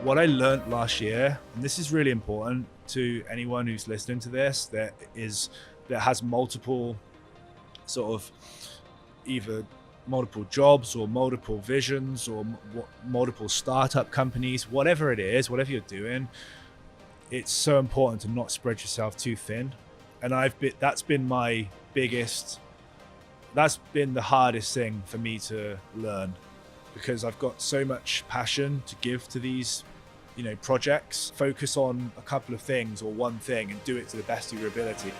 what I learned last year, and this is really important to anyone who's listening to this, that has multiple sort of either multiple jobs or multiple visions or multiple startup companies, whatever it is, whatever you're doing, it's so important to not spread yourself too thin. And that's been the hardest thing for me to learn, because I've got so much passion to give to these, projects. Focus on a couple of things or one thing and do it to the best of your ability.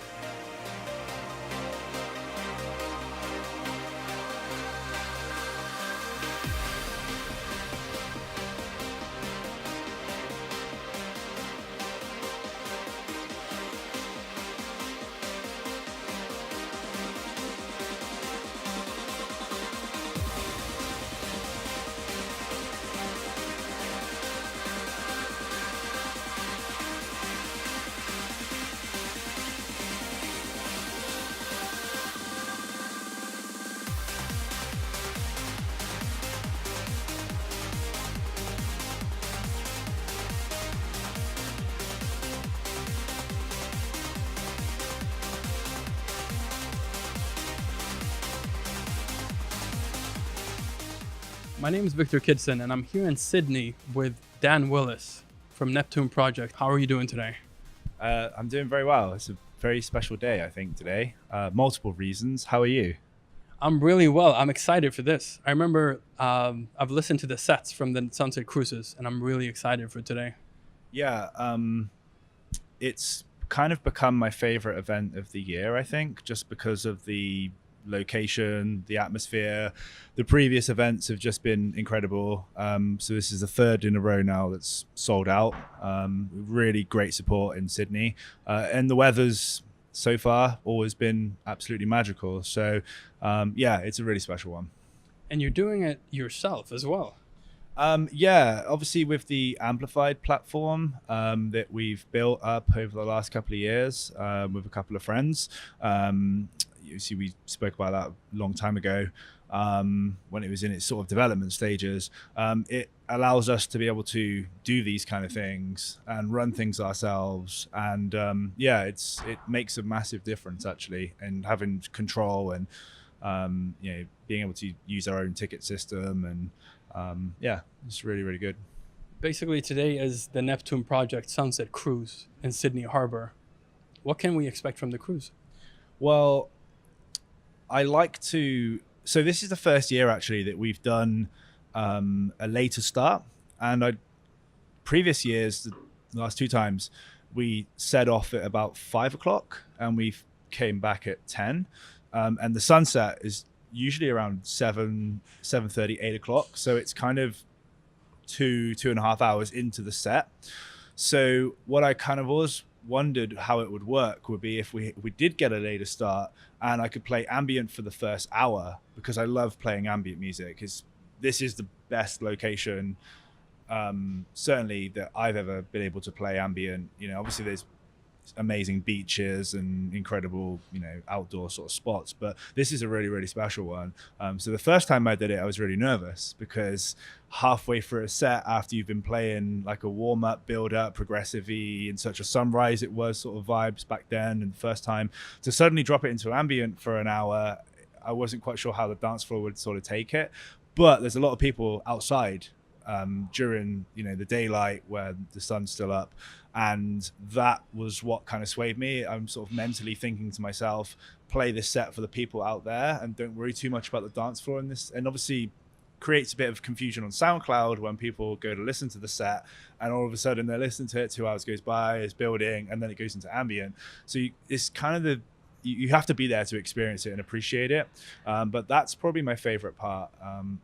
My name is Viktor Kidson, and I'm here in Sydney with Dan Willis from Neptune Project. How are you doing today? I'm doing very well. It's a very special day, I think, today. Multiple reasons. How are you? I'm really well. I'm excited for this. I remember I've listened to the sets from the Sunset Cruises, and I'm really excited for today. Yeah, it's kind of become my favorite event of the year, I think, just because of the location, the atmosphere. The previous events have just been incredible. So this is the third in a row now that's sold out. Really great support in Sydney. And the weather's so far always been absolutely magical. So yeah, it's a really special one. And you're doing it yourself as well. Yeah, obviously with the Amplified platform that we've built up over the last couple of years with a couple of friends. You see, we spoke about that a long time ago when it was in its sort of development stages. It allows us to be able to do these kind of things and run things ourselves. And yeah, it makes a massive difference actually, and having control and being able to use our own ticket system. And yeah, it's really, really good. Basically, today is the Neptune Project Sunset Cruise in Sydney Harbour. What can we expect from the cruise? Well, so this is the first year actually that we've done a later start, and previous years, the last two times, we set off at about 5 o'clock and we came back at 10, and the sunset is usually around 7:30, 8 o'clock, so it's kind of 2.5 hours into the set. So what I kind of always wondered how it would work would be if we did get a later start and I could play ambient for the first hour, because I love playing ambient music. This is the best location certainly that I've ever been able to play ambient. Obviously there's amazing beaches and incredible outdoor sort of spots, but this is a really, really special one. So the first time I did it, I was really nervous, because halfway through a set, after you've been playing like a warm-up, build-up, progressive-y, in such a sunrise it was sort of vibes back then, and the first time to suddenly drop it into ambient for an hour, I wasn't quite sure how the dance floor would sort of take it. But there's a lot of people outside during the daylight where the sun's still up, and that was what kind of swayed me. I'm sort of mentally thinking to myself, play this set for the people out there and don't worry too much about the dance floor in this. And obviously creates a bit of confusion on SoundCloud when people go to listen to the set and all of a sudden they're listening to it, 2 hours goes by, it's building, and then it goes into ambient. So it's kind of you have to be there to experience it and appreciate it. But that's probably my favorite part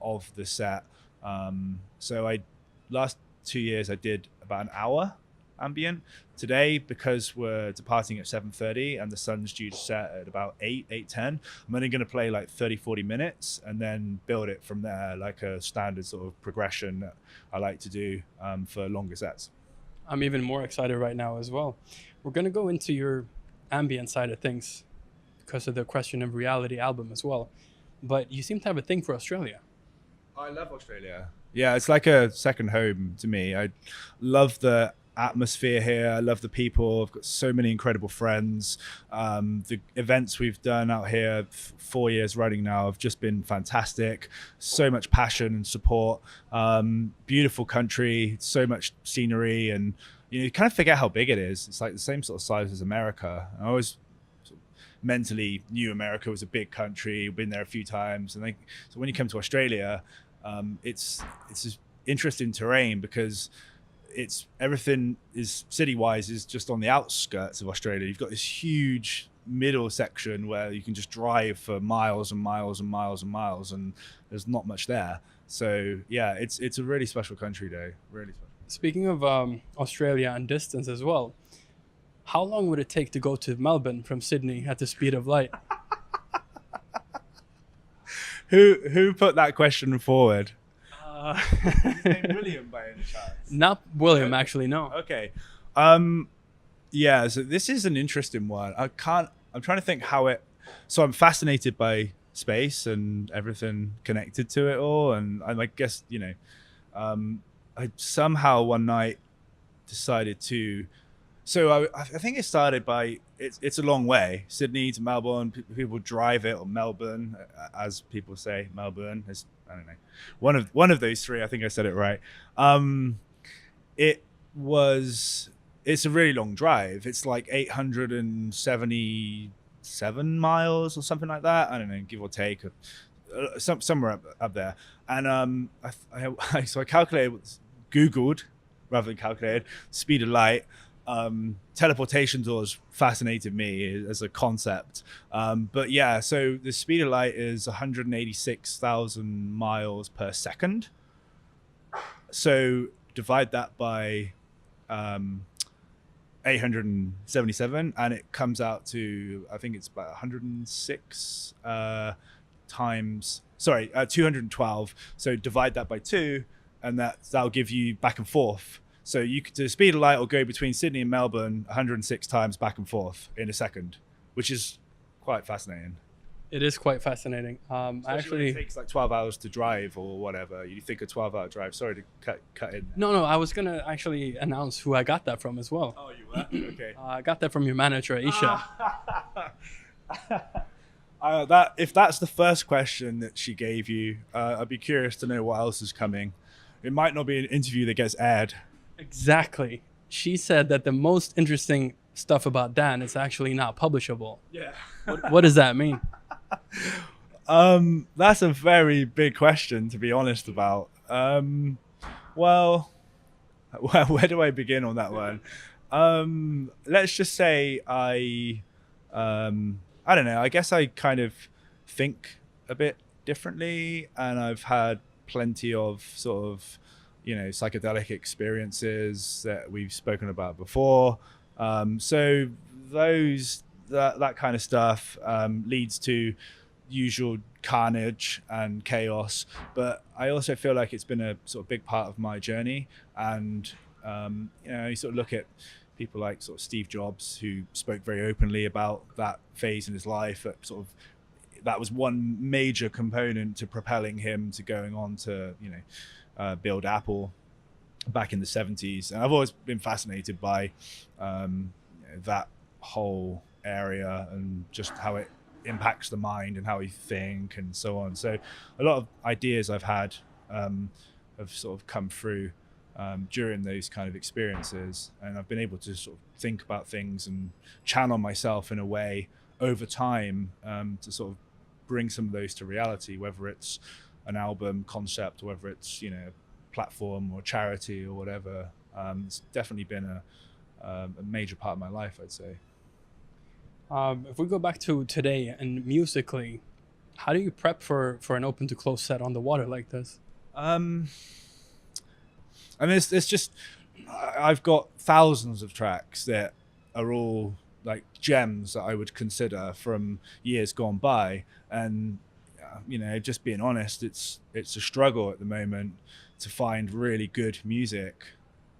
of the set. So last 2 years I did about an hour ambient. Today, because we're departing at 7:30 and the sun's due to set at about 8:10, I'm only going to play like 30-40 minutes and then build it from there, like a standard sort of progression that I like to do for longer sets. I'm even more excited right now as well. We're going to go into your ambient side of things because of the Question of Reality album as well. But you seem to have a thing for Australia. I love Australia. Yeah, it's like a second home to me. I love the atmosphere here. I love the people. I've got so many incredible friends. The events we've done out here, 4 years running now, have just been fantastic. So much passion and support. Beautiful country, so much scenery, and you kind of forget how big it is. It's like the same sort of size as America. I always sort of mentally knew America was a big country. Been there a few times, and so when you come to Australia, it's this interesting terrain because everything is city-wise is just on the outskirts of Australia. You've got this huge middle section where you can just drive for miles and miles and miles and miles, and there's not much there. So yeah, it's a really special country, though. Really special. Speaking of Australia and distance as well, how long would it take to go to Melbourne from Sydney at the speed of light? Who put that question forward? His name William by any chance? Not William, actually, no. Okay. Yeah, so this is an interesting one. I'm trying to think so I'm fascinated by space and everything connected to it all. And I guess, I somehow one night decided to, so I think it started by, it's a long way, Sydney to Melbourne. People drive it, or Melbourne, as people say, Melbourne. I don't know, one of those three. I think I said it right. It's a really long drive. It's like 877 miles or something like that. I don't know, give or take, somewhere up there. And so I calculated, Googled rather than calculated, speed of light. Teleportation doors fascinated me as a concept, but yeah, so the speed of light is 186,000 miles per second. So divide that by 877, and it comes out to, I think it's about 106 times, 212. So divide that by 2, and that'll give you back and forth. So the speed of light will go between Sydney and Melbourne 106 times back and forth in a second, which is quite fascinating. It is quite fascinating. Actually, it takes like 12 hours to drive or whatever. You think a 12-hour drive. Sorry to cut in. No, I was gonna actually announce who I got that from as well. Oh, you were? Okay. I got that from your manager, Aisha. If that's the first question that she gave you, I'd be curious to know what else is coming. It might not be an interview that gets aired. Exactly. She said that the most interesting stuff about Dan is actually not publishable. Yeah. What does that mean? That's a very big question to be honest about. Well, where do I begin on that one? Let's just say I don't know. I guess I kind of think a bit differently, and I've had plenty of sort of, psychedelic experiences that we've spoken about before. So that kind of stuff leads to usual carnage and chaos, but I also feel like it's been a sort of big part of my journey. And you sort of look at people like sort of Steve Jobs, who spoke very openly about that phase in his life. That was one major component to propelling him to going on to build Apple back in the 70s. And I've always been fascinated by that whole area and just how it impacts the mind and how we think and so on. So a lot of ideas I've had have sort of come through during those kind of experiences, and I've been able to sort of think about things and channel myself in a way over time to sort of bring some of those to reality, whether it's an album concept or whether it's platform or charity or whatever. It's definitely been a major part of my life, I'd say. If we go back to today and musically, how do you prep for an open to close set on the water like this? I mean, it's just, I've got thousands of tracks that are all like gems that I would consider from years gone by. And, just being honest, it's a struggle at the moment to find really good music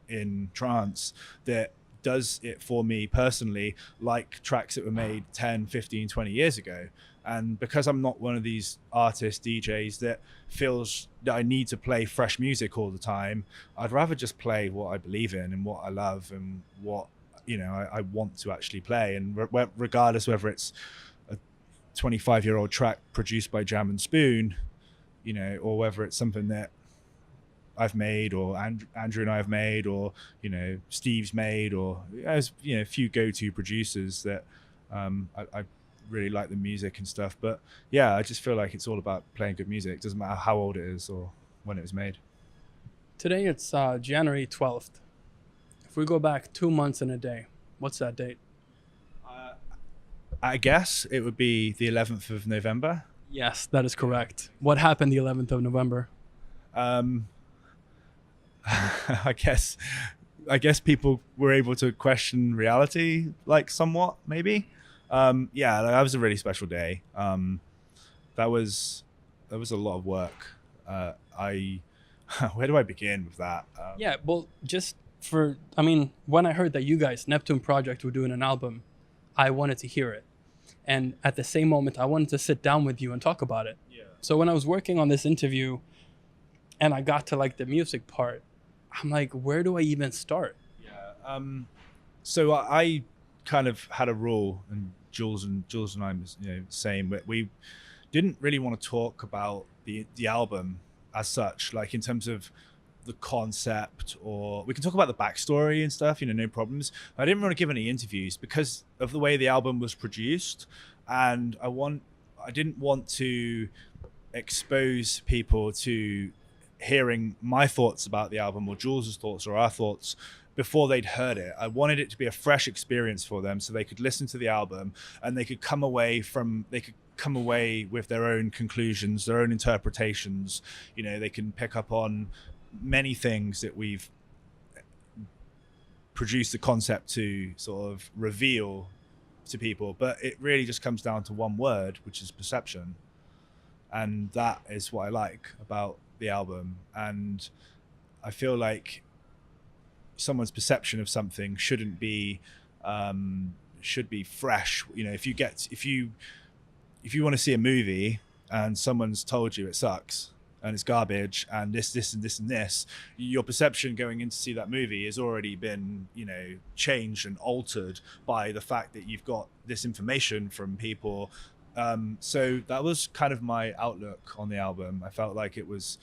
in trance that does it for me personally, like tracks that were made 10, 15, 20 years ago. And because I'm not one of these artist DJs that feels that I need to play fresh music all the time. I'd rather just play what I believe in and what I love and what, I want to actually play. And regardless whether it's a 25-year-old track produced by Jam and Spoon, or whether it's something that I've made, or Andrew and I have made, or Steve's made, or as a few go-to producers that I really like the music and stuff. But yeah, I just feel like it's all about playing good music. It doesn't matter how old it is or when it was made. Today it's January 12th. If we go back 2 months and a day, what's that date? I guess it would be the 11th of November. Yes, that is correct. What happened the 11th of November? I guess people were able to question reality, like, somewhat, maybe. Yeah, that was a really special day. That was a lot of work. Where do I begin with that? Yeah, well, when I heard that you guys, Neptune Project, were doing an album, I wanted to hear it. And at the same moment, I wanted to sit down with you and talk about it. Yeah. So when I was working on this interview and I got to like the music part, I'm like, where do I even start? Yeah. So I kind of had a rule, and Jules and I was same, but we didn't really want to talk about the album as such, like in terms of the concept, or we can talk about the backstory and stuff, no problems. I didn't want to give any interviews because of the way the album was produced, and I didn't want to expose people to hearing my thoughts about the album, or Jules's thoughts, or our thoughts before they'd heard it. I wanted it to be a fresh experience for them, so they could listen to the album and they could come away with their own conclusions, their own interpretations. They can pick up on many things that we've produced the concept to sort of reveal to people, but it really just comes down to one word, which is perception. And that is what I like about the album. And I feel like someone's perception of something should be fresh. If you want to see a movie and someone's told you it sucks and it's garbage and this and this and this, your perception going in to see that movie has already been changed and altered by the fact that you've got this information from people. So that was kind of my outlook on the album. I felt like it was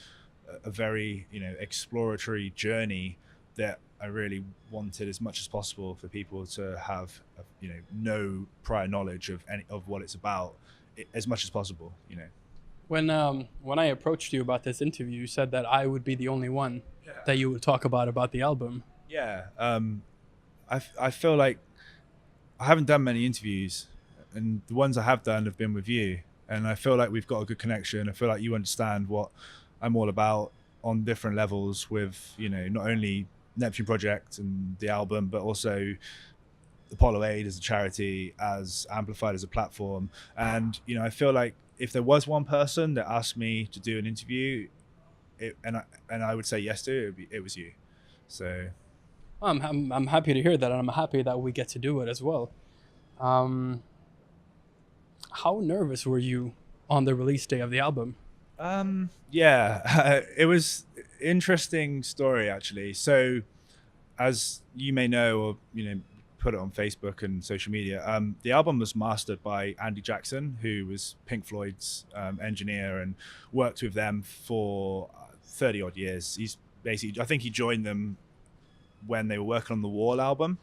a very exploratory journey that I really wanted as much as possible for people to have no prior knowledge of what it's about, as much as possible. When I approached you about this interview, you said that I would be the only one that you would talk about the album. Yeah. I feel like I haven't done many interviews, and the ones I have done have been with you, and I feel like we've got a good connection. I feel like you understand what I'm all about on different levels with, not only Neptune Project and the album, but also Apollo Aid as a charity, as Amplified as a platform. And, I feel like if there was one person that asked me to do an interview, and I would say yes to it, it was you. So I'm happy to hear that, and I'm happy that we get to do it as well. How nervous were you on the release day of the album? Yeah, it was interesting story, actually. So as you may know, or put it on Facebook and social media, the album was mastered by Andy Jackson, who was Pink Floyd's engineer and worked with them for 30 odd years. He's basically, I think he joined them when they were working on the Wall album,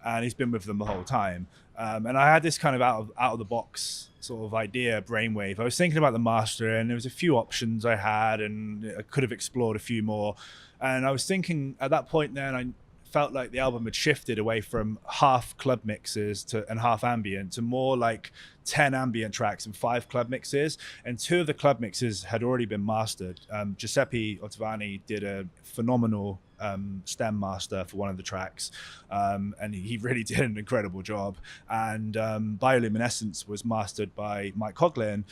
and he's been with them the whole time. And I had this kind of out of the box sort of idea, brainwave. I was thinking about the master, and there was a few options I had, and I could have explored a few more. And I was thinking at that point then, I felt like the album had shifted away from half club mixes and half ambient to more like 10 ambient tracks and 5 club mixes, and 2 of the club mixes had already been mastered. Giuseppe Ottavani did a phenomenal stem master for one of the tracks, and he really did an incredible job. And Bioluminescence was mastered by Mike Coughlin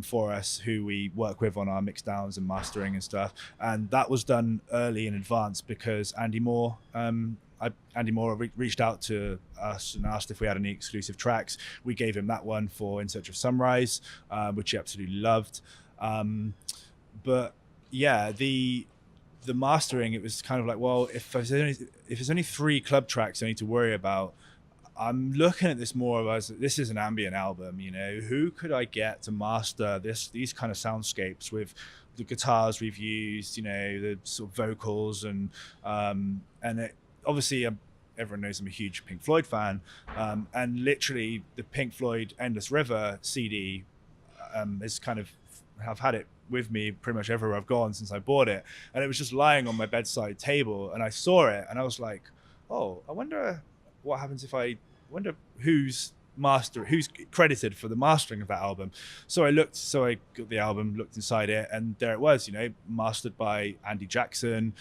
for us, who we work with on our mix downs and mastering and stuff. And that was done early in advance because Andy Moore reached out to us and asked if we had any exclusive tracks. We gave him that one for In Search of Sunrise, which he absolutely loved. But yeah, the mastering, it was kind of like, well, if there's only 3 club tracks I need to worry about, I'm looking at this more of as this is an ambient album. Who could I get to master these kind of soundscapes with the guitars we've used, the sort of vocals, and obviously everyone knows I'm a huge Pink Floyd fan, and literally the Pink Floyd Endless River CD is kind of, I've had it with me pretty much everywhere I've gone since I bought it, and it was just lying on my bedside table, and I saw it and I was like, oh, I wonder what happens if I wonder who's credited for the mastering of that album. So I got the album, looked inside it, and there it was, mastered by Andy Jackson.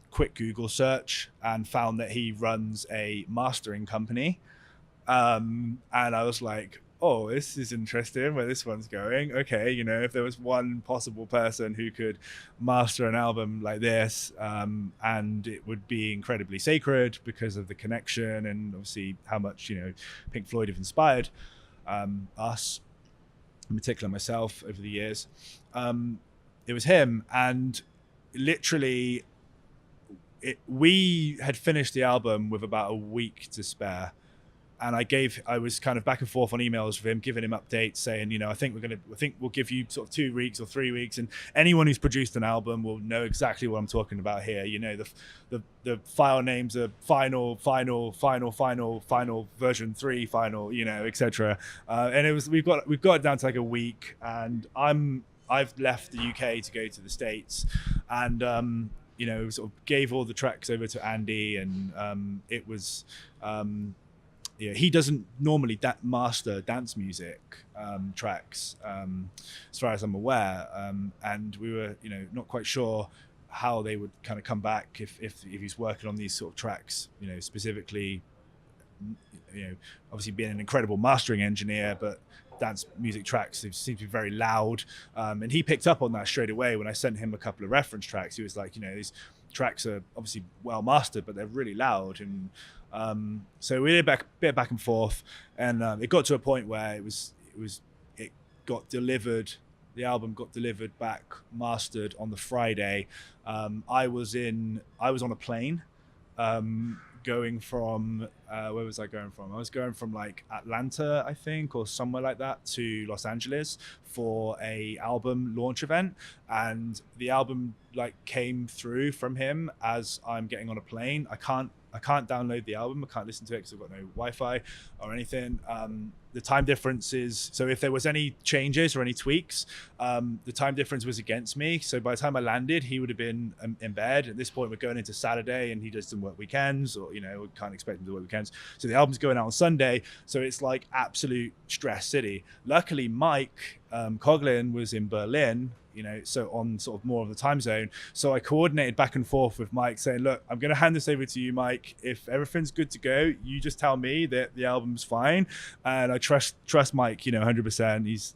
Quick Google search and found that he runs a mastering company, and I was like, oh, this is interesting where this one's going. Okay, if there was one possible person who could master an album like this, and it would be incredibly sacred because of the connection and obviously how much, Pink Floyd have inspired us, in particular myself, over the years. It was him, and literally we had finished the album with about a week to spare. And I was kind of back and forth on emails with him, giving him updates, saying, I think we'll give you sort of 2 weeks or 3 weeks, and anyone who's produced an album will know exactly what I'm talking about here. The file names are final version 3, final, etc. And we've got it down to like a week, and I've left the UK to go to the States, and sort of gave all the tracks over to Andy, and it was. He doesn't normally master dance music tracks, as far as I'm aware, and we were, not quite sure how they would kind of come back if he's working on these sort of tracks, specifically, obviously being an incredible mastering engineer, but dance music tracks seem to be very loud, and he picked up on that straight away when I sent him a couple of reference tracks. He was like, these tracks are obviously well mastered, but they're really loud, and so we did a bit back and forth, and it got to a point where it got delivered. The album got delivered back, mastered on the Friday. I was on a plane, going from where was I going from? I was going from like Atlanta, I think, or somewhere like that, to Los Angeles for a album launch event, and the album like came through from him as I'm getting on a plane. I can't download the album. I can't listen to it because I've got no Wi-Fi or anything. The time difference is, so if there was any changes or any tweaks, the time difference was against me. So by the time I landed, he would have been in bed. At this point, we're going into Saturday, and he doesn't work weekends, or, we can't expect him to work weekends. So the album's going out on Sunday. So it's like absolute stress city. Luckily, Mike Coughlin was in Berlin, so on sort of more of the time zone. So I coordinated back and forth with Mike, saying, look, I'm going to hand this over to you, Mike. If everything's good to go, you just tell me that the album's fine. And I trust Mike, 100%. He's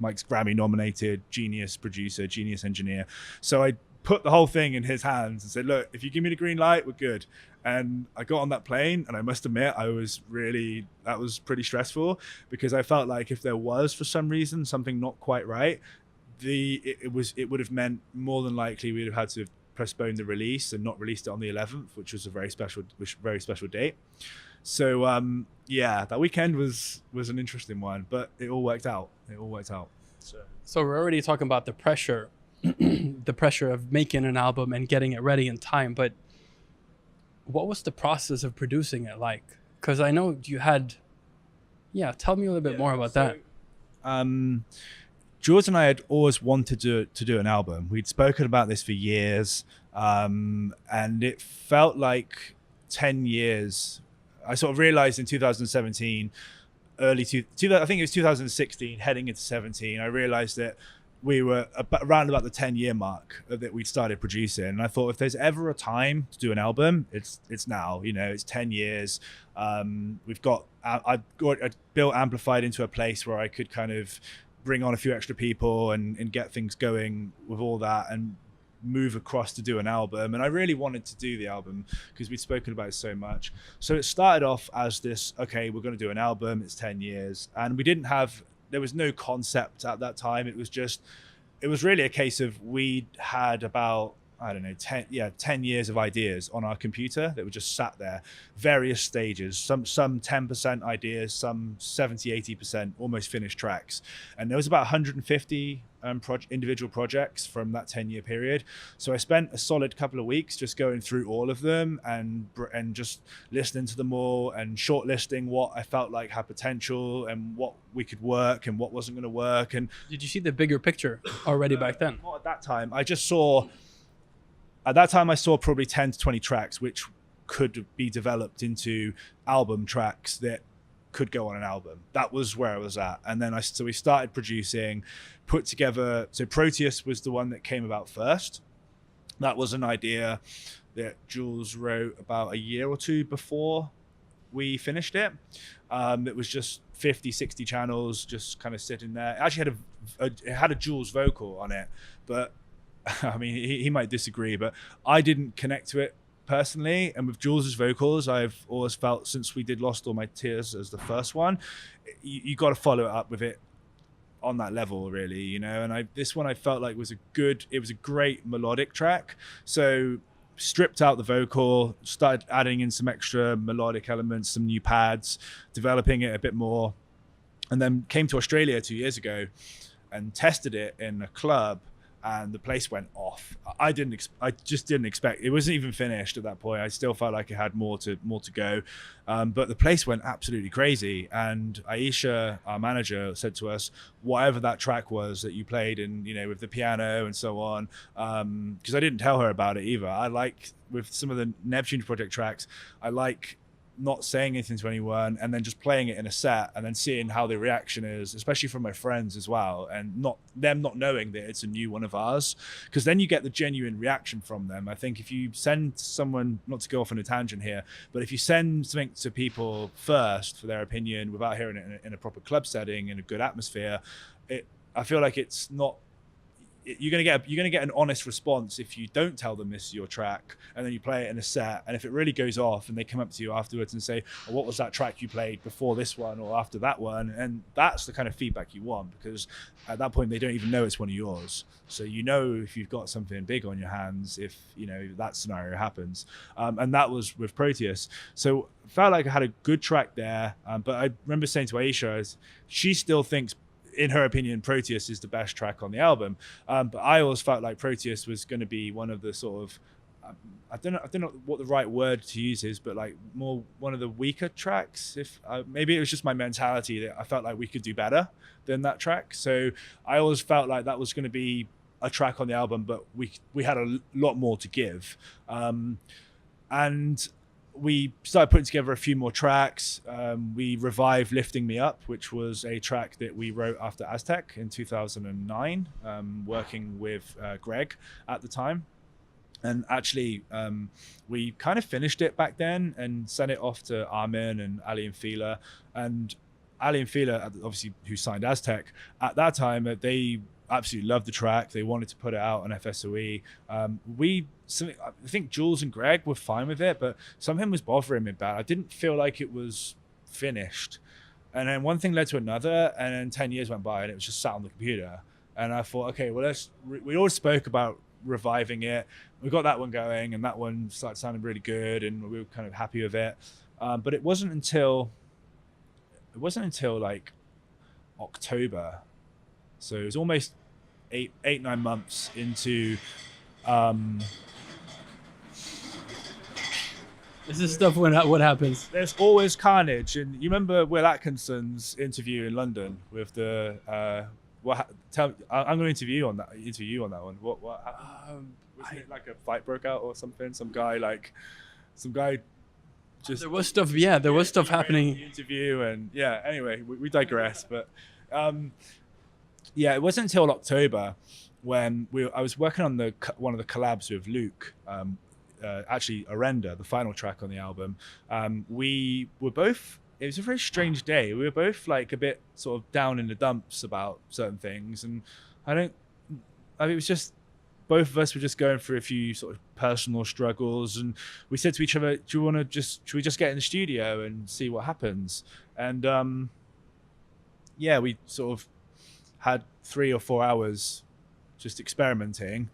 Mike's Grammy nominated, genius producer, genius engineer. So I put the whole thing in his hands and said, look, if you give me the green light, we're good. And I got on that plane, and I must admit, that was pretty stressful, because I felt like if there was, for some reason, something not quite right, it would have meant more than likely we'd have had to postpone the release and not released it on the 11th, which was a very special date. So that weekend was an interesting one, but it all worked out. So we're already talking about the pressure the pressure of making an album and getting it ready in time, but what was the process of producing it like? Because I know you had, tell me a little bit more about that. George and I had always wanted to do an album. We'd spoken about this for years, and it felt like 10 years. I sort of realized in 2017, I think it was 2016, heading into 17, I realized that we were around about the 10-year mark that we'd started producing. And I thought, if there's ever a time to do an album, it's now. It's 10 years. I built Amplified into a place where I could kind of bring on a few extra people and get things going with all that, and move across to do an album. And I really wanted to do the album because we'd spoken about it so much. So it started off as this, okay, we're going to do an album. It's 10 years. And there was no concept at that time. It was just it was really a case of we had about, I don't know, 10 years of ideas on our computer that were just sat there, various stages, some 10% ideas, some 70, 80% almost finished tracks. And there was about 150 individual projects from that 10-year period. So I spent a solid couple of weeks just going through all of them and just listening to them all and shortlisting what I felt like had potential and what we could work and what wasn't going to work. And Did you see the bigger picture already back then? not at that time. At that time, I saw probably 10 to 20 tracks, which could be developed into album tracks that could go on an album. That was where I was at. And then we started producing, put together. So Proteus was the one that came about first. That was an idea that Jules wrote about a year or two before we finished it. It was just 50, 60 channels just kind of sitting there. It actually had a Jules vocal on it, but I mean, he might disagree, but I didn't connect to it personally. And with Jules's vocals, I've always felt since we did Lost All My Tears as the first one, you got to follow it up with it on that level, really, you know. And this one I felt like was a great melodic track. So stripped out the vocal, started adding in some extra melodic elements, some new pads, developing it a bit more, and then came to Australia 2 years ago and tested it in a club. And the place went off. I just didn't expect. It wasn't even finished at that point. I still felt like it had more to go, but the place went absolutely crazy. And Aisha, our manager, said to us, "Whatever that track was that you played, and with the piano and so on," because I didn't tell her about it either. I like with some of the Neptune Project tracks, I like not saying anything to anyone and then just playing it in a set and then seeing how the reaction is, especially from my friends as well, and not knowing that it's a new one of ours, because then you get the genuine reaction from them. I think if you send someone, not to go off on a tangent here, but if you send something to people first for their opinion without hearing it in a proper club setting in a good atmosphere, I feel like it's not. You're gonna get an honest response if you don't tell them this is your track and then you play it in a set, and if it really goes off and they come up to you afterwards and say, oh, what was that track you played before this one or after that one, and that's the kind of feedback you want, because at that point they don't even know it's one of yours, so if you've got something big on your hands if that scenario happens. And that was with Proteus, so felt like I had a good track there, but I remember saying to Aisha, she still thinks, in her opinion, Proteus is the best track on the album, but I always felt like Proteus was going to be one of the sort of I don't know what the right word to use is, but like more one of the weaker tracks. If maybe it was just my mentality that I felt like we could do better than that track, so I always felt like that was going to be a track on the album, but we had a lot more to give, and we started putting together a few more tracks. We revived Lifting Me Up, which was a track that we wrote after Aztec in 2009, working with Greg at the time. And actually, we kind of finished it back then and sent it off to Armin and Ali and Fila. And Ali and Fila, obviously, who signed Aztec, at that time, they absolutely loved the track. They wanted to put it out on FSOE. I think Jules and Greg were fine with it, but something was bothering me bad. I didn't feel like it was finished. And then one thing led to another, and then 10 years went by and it was just sat on the computer. And I thought, okay, well, we always spoke about reviving it. We got that one going, and that one started sounding really good, and we were kind of happy with it. But it wasn't until like October. So it was almost 9 months into. This is stuff what happens. There's always carnage, and you remember Will Atkinson's interview in London with the. I'm going to interview you on that one. What happened? Wasn't it like a fight broke out or something? Some guy just. There was stuff. Yeah, there was stuff happening. The interview, and yeah. Anyway, we digress, but. Yeah, it wasn't until October when I was working on one of the collabs with Luke, actually Arenda, the final track on the album. We were both, it was a very strange day. We were both like a bit sort of down in the dumps about certain things. And it was just, both of us were just going through a few sort of personal struggles. And we said to each other, should we just get in the studio and see what happens? And we sort of had 3 or 4 hours just experimenting,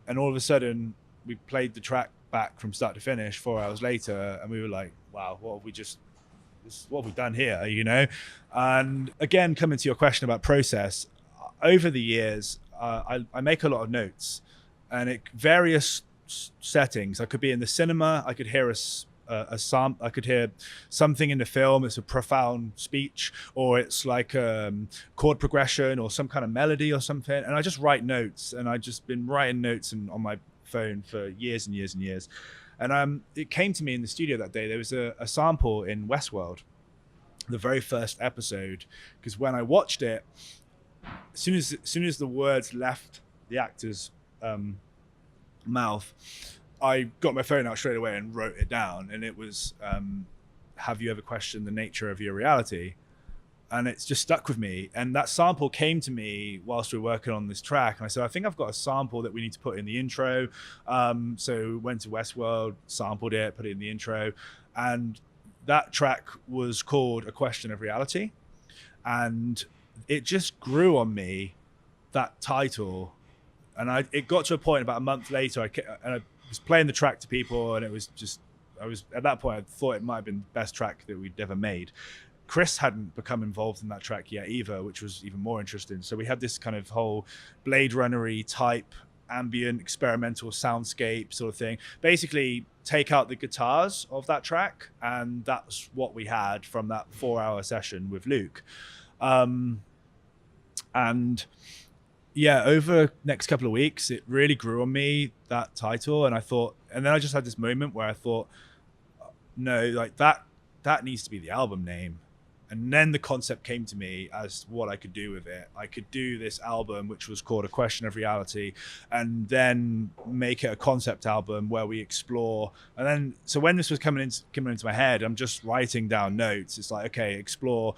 and all of a sudden we played the track back from start to finish 4 hours later, and we were like, wow, what have we done here, you know? And again, coming to your question about process, over the years, I make a lot of notes, and various settings. I could be in the cinema, I could hear I could hear something in the film. It's a profound speech, or it's like chord progression, or some kind of melody or something. And I just write notes, and I've just been writing notes on my phone for years and years and years. And it came to me in the studio that day. There was a sample in Westworld, the very first episode, because when I watched it, as soon as the words left the actor's mouth, I got my phone out straight away and wrote it down. And it was, have you ever questioned the nature of your reality? And it's just stuck with me. And that sample came to me whilst we were working on this track. And I said, I think I've got a sample that we need to put in the intro. So went to Westworld, sampled it, put it in the intro. And that track was called A Question of Reality. And it just grew on me, that title. And it got to a point about a month later, I was playing the track to people, and it was just, at that point, I thought it might have been the best track that we'd ever made. Chris hadn't become involved in that track yet either, which was even more interesting. So we had this kind of whole Blade Runner-y type ambient experimental soundscape sort of thing. Basically take out the guitars of that track, and that's what we had from that 4-hour session with Luke. And yeah, over next couple of weeks, it really grew on me, that title. And then I just had this moment where I thought, no, like that needs to be the album name. And then the concept came to me as what I could do with it. I could do this album, which was called A Question of Reality, and then make it a concept album where we explore. And then, so when this was coming into my head, I'm just writing down notes. It's like, okay, explore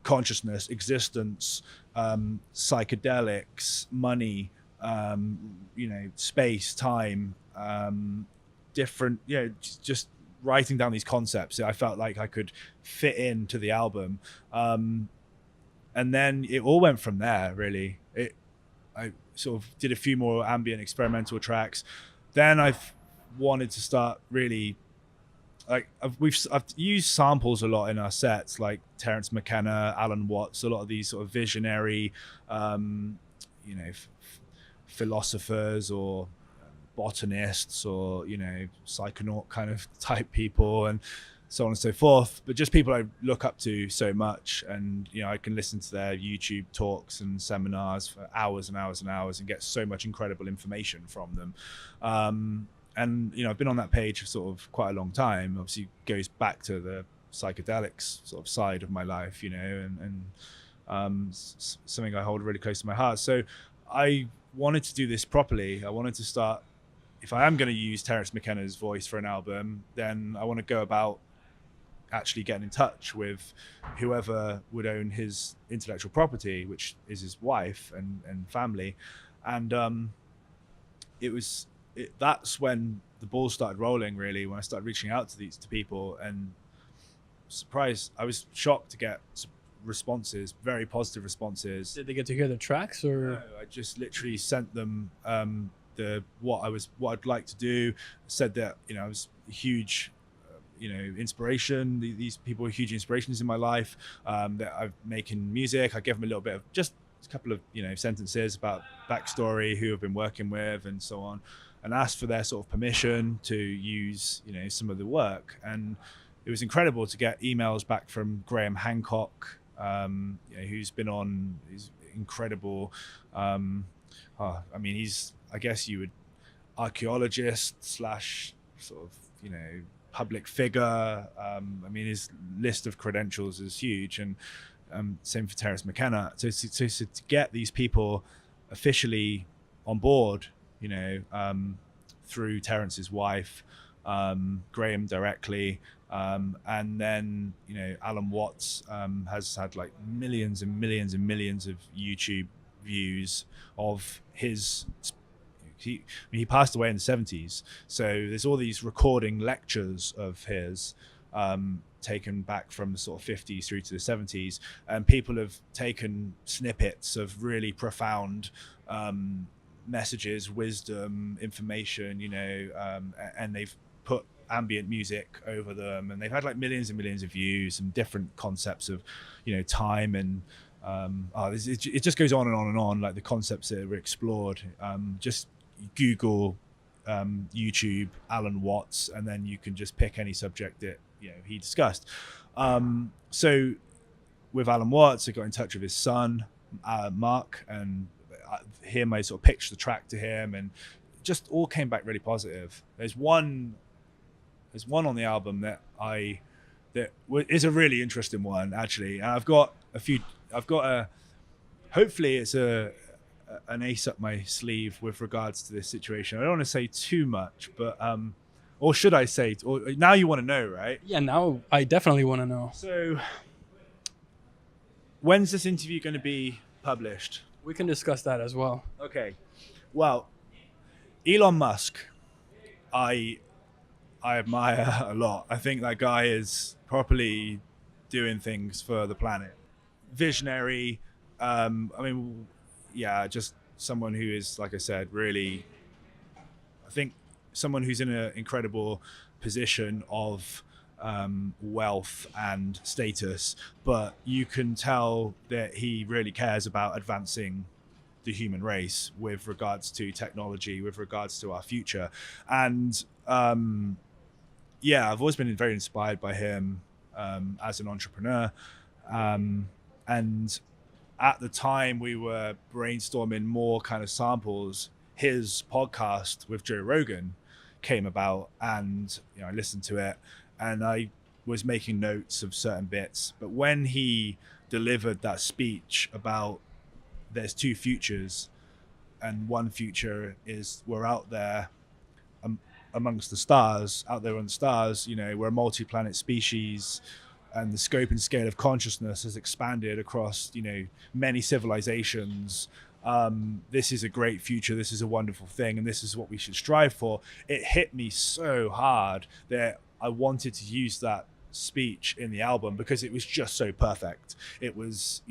consciousness, existence, psychedelics, money, space, time, different, just writing down these concepts that I felt like I could fit into the album. And then it all went from there, really. I sort of did a few more ambient experimental tracks. Then I've wanted to start really, like, I've used samples a lot in our sets, like Terence McKenna, Alan Watts, a lot of these sort of visionary, philosophers or botanists or, psychonaut kind of type people, and so on and so forth. But just people I look up to so much, and I can listen to their YouTube talks and seminars for hours and hours and hours and get so much incredible information from them. And I've been on that page for sort of quite a long time. Obviously it goes back to the psychedelics sort of side of my life, and something I hold really close to my heart. So I wanted to do this properly. I wanted to start, if I am going to use Terence McKenna's voice for an album, then I want to go about actually getting in touch with whoever would own his intellectual property, which is his wife and family. And that's when the ball started rolling, really, when I started reaching out to people. And surprised, I was shocked to get responses, very positive responses. Did they get to hear the tracks, or? No, I just literally sent them what I'd like to do. Said that I was a huge inspiration. These people are huge inspirations in my life, that I'm making music. I gave them a little bit of, just a couple of sentences about backstory, who I've been working with and so on, and asked for their sort of permission to use some of the work. And it was incredible to get emails back from Graham Hancock, who's been on. He's incredible. He's, I guess you would, archaeologist / sort of public figure. His list of credentials is huge, and same for Terence McKenna. So to get these people officially on board, through Terence's wife, Graham directly, and then Alan Watts has had like millions and millions and millions of YouTube views of his. He passed away in the 70s, so there's all these recording lectures of his, taken back from the sort of 50s through to the 70s, and people have taken snippets of really profound messages, wisdom, information, and they've put ambient music over them, and they've had like millions and millions of views and different concepts of, time and it just goes on and on and on, like the concepts that were explored. Just Google YouTube Alan Watts, and then you can just pick any subject that he discussed. So with Alan Watts, I got in touch with his son Mark, and I sort of pitched the track to him, and just all came back really positive. There's one on the album that is a really interesting one, actually. And I've got hopefully it's an ace up my sleeve with regards to this situation. I don't want to say too much, but or should I say, or now you want to know, right? Yeah, now I definitely want to know. So when's this interview going to be published? We can discuss that as well. Okay. Well, Elon Musk, I admire a lot. I think that guy is properly doing things for the planet. Visionary. Just someone who is, like I said, really, I think someone who's in an incredible position of wealth and status, but you can tell that he really cares about advancing the human race with regards to technology, with regards to our future. And I've always been very inspired by him as an entrepreneur. And at the time we were brainstorming more kind of samples, his podcast with Joe Rogan came about, and I listened to it, and I was making notes of certain bits. But when he delivered that speech about there's two futures, and one future is we're out there amongst the stars, out there on the stars, we're a multi-planet species, and the scope and scale of consciousness has expanded across, many civilizations. This is a great future. This is a wonderful thing, and this is what we should strive for. It hit me so hard that I wanted to use that speech in the album because it was just so perfect. It was,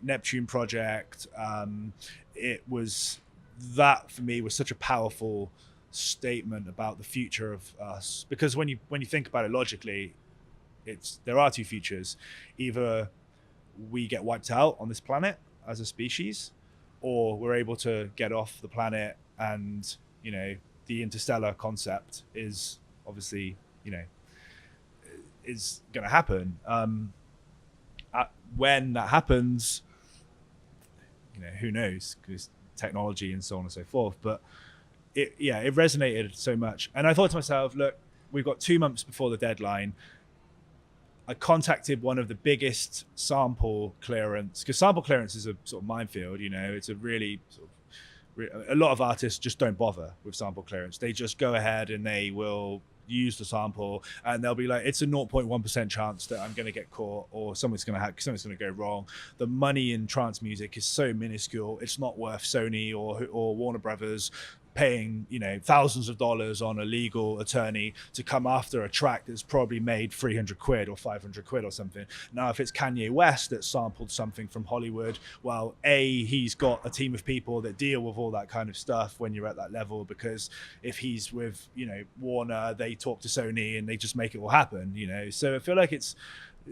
Neptune Project. It was, that for me was such a powerful statement about the future of us, because when you think about it logically, there are two futures. Either we get wiped out on this planet as a species, or we're able to get off the planet, and the interstellar concept is obviously is going to happen. When that happens, who knows, because technology and so on and so forth. But it resonated so much, and I thought to myself, look, we've got 2 months before the deadline. I contacted one of the biggest sample clearance, because sample clearance is a sort of minefield. It's a really a lot of artists just don't bother with sample clearance. They just go ahead and they will use the sample, and they'll be like, it's a 0.1% chance that I'm going to get caught, or something's going to go wrong. The money in trance music is so minuscule. It's not worth Sony or Warner Brothers paying thousands of dollars on a legal attorney to come after a track that's probably made 300 quid or 500 quid or something. Now, if it's Kanye West that sampled something from Hollywood, well, he's got a team of people that deal with all that kind of stuff when you're at that level, because if he's with Warner, they talk to Sony and they just make it all happen. So I feel like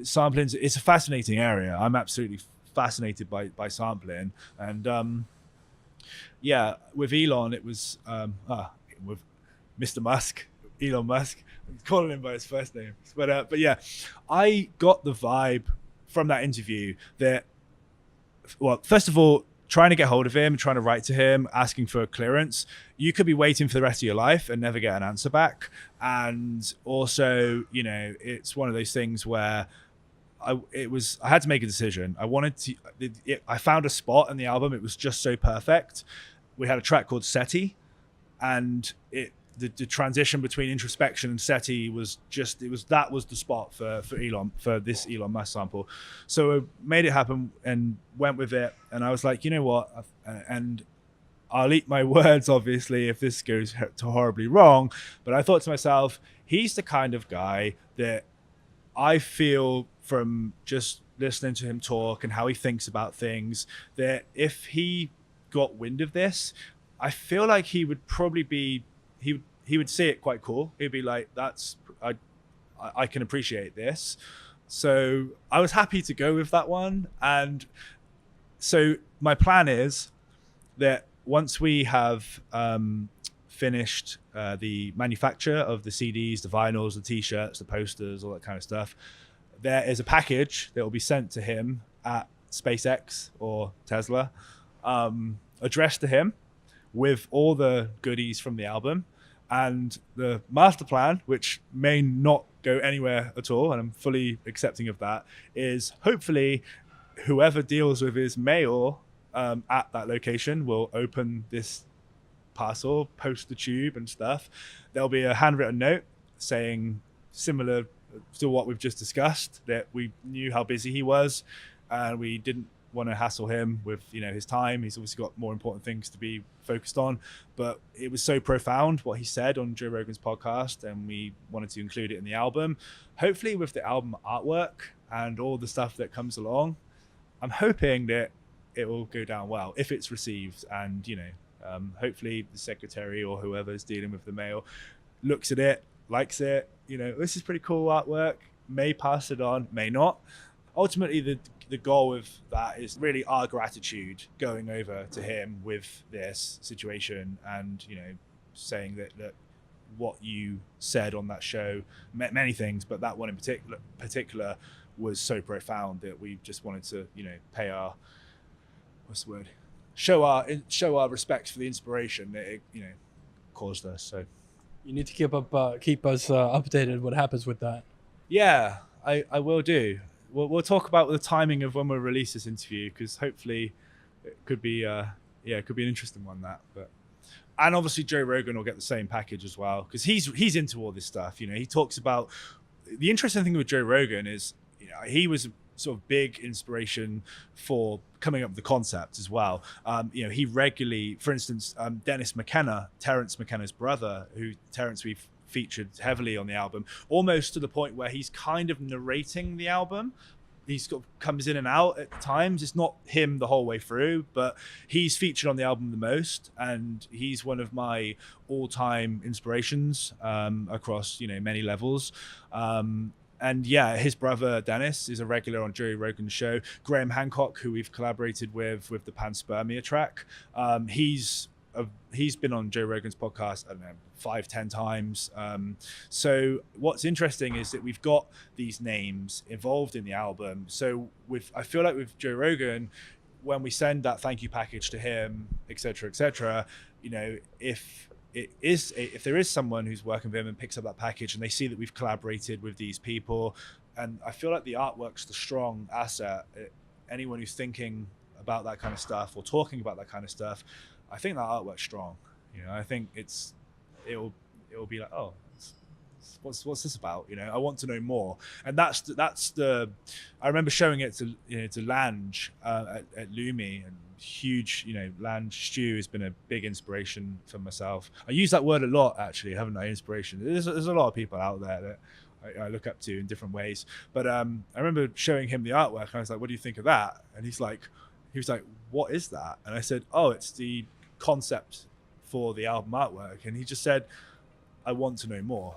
sampling, it's a fascinating area. I'm absolutely fascinated by sampling. And with Elon, it was with Mr. Musk, Elon Musk. I'm calling him by his first name, but I got the vibe from that interview that, well, first of all, trying to get hold of him, trying to write to him, asking for clearance, you could be waiting for the rest of your life and never get an answer back. And also, it's one of those things where I had to make a decision. I found a spot in the album. It was just so perfect. We had a track called SETI, and the transition between introspection and SETI was the spot for this Elon Musk sample. So I made it happen and went with it. And I was like, you know what? And I'll eat my words, obviously, if this goes horribly wrong. But I thought to myself, he's the kind of guy that I feel, from just listening to him talk and how he thinks about things, that if he got wind of this, I feel like he would probably be he would see it quite cool. He'd be like, "That's I can appreciate this." So I was happy to go with that one. And so my plan is that once we have finished the manufacture of the CDs, the vinyls, the T-shirts, the posters, all that kind of stuff, there is a package that will be sent to him at SpaceX or Tesla, addressed to him with all the goodies from the album. And the master plan, which may not go anywhere at all, and I'm fully accepting of that, is hopefully whoever deals with his mail at that location will open this parcel, post the tube and stuff. There'll be a handwritten note saying, similar to what we've just discussed, that we knew how busy he was and we didn't want to hassle him with his time. He's obviously got more important things to be focused on, but it was so profound what he said on Joe Rogan's podcast, and we wanted to include it in the album, hopefully with the album artwork and all the stuff that comes along. I'm hoping that it will go down well if it's received, and hopefully the secretary or whoever's dealing with the mail looks at it, likes it, this is pretty cool artwork, may pass it on, may not. Ultimately, the goal of that is really our gratitude going over to him with this situation, and saying that what you said on that show meant many things, but that one in particular was so profound that we just wanted to pay our show our respects for the inspiration that it caused us. So You need to keep us updated what happens with that. yeah, I will do. We'll talk about the timing of when we'll release this interview, because hopefully it could be it could be an interesting one, and obviously Joe Rogan will get the same package as well, because he's into all this stuff. He talks about, the interesting thing with Joe Rogan is he was a sort of big inspiration for coming up with the concept as well. He regularly, for instance, Dennis McKenna, Terence McKenna's brother, who Terence we've featured heavily on the album, almost to the point where he's kind of narrating the album. He comes in and out at times. It's not him the whole way through, but he's featured on the album the most, and he's one of my all-time inspirations across many levels. And yeah, his brother Dennis is a regular on Joe Rogan's show. Graham Hancock, who we've collaborated with the Panspermia track, he's been on Joe Rogan's podcast, I don't know, 5-10 times. So what's interesting is that we've got these names involved in the album. So I feel like with Joe Rogan, when we send that thank you package to him, etc., if there is someone who's working with him and picks up that package and they see that we've collaborated with these people, and I feel like the artwork's the strong asset. Anyone who's thinking about that kind of stuff or talking about that kind of stuff, I think that artwork's strong. I think it'll be like, oh, what's this about? I want to know more. And that's the I remember showing it to Lange at Lumi, and huge, Lange Stew has been a big inspiration for myself. I use that word a lot, actually, haven't I? Inspiration. There's a lot of people out there that I look up to in different ways. But I remember showing him the artwork, and I was like, what do you think of that? And he was like, what is that? And I said, oh, it's the concept for the album artwork. And he just said, I want to know more.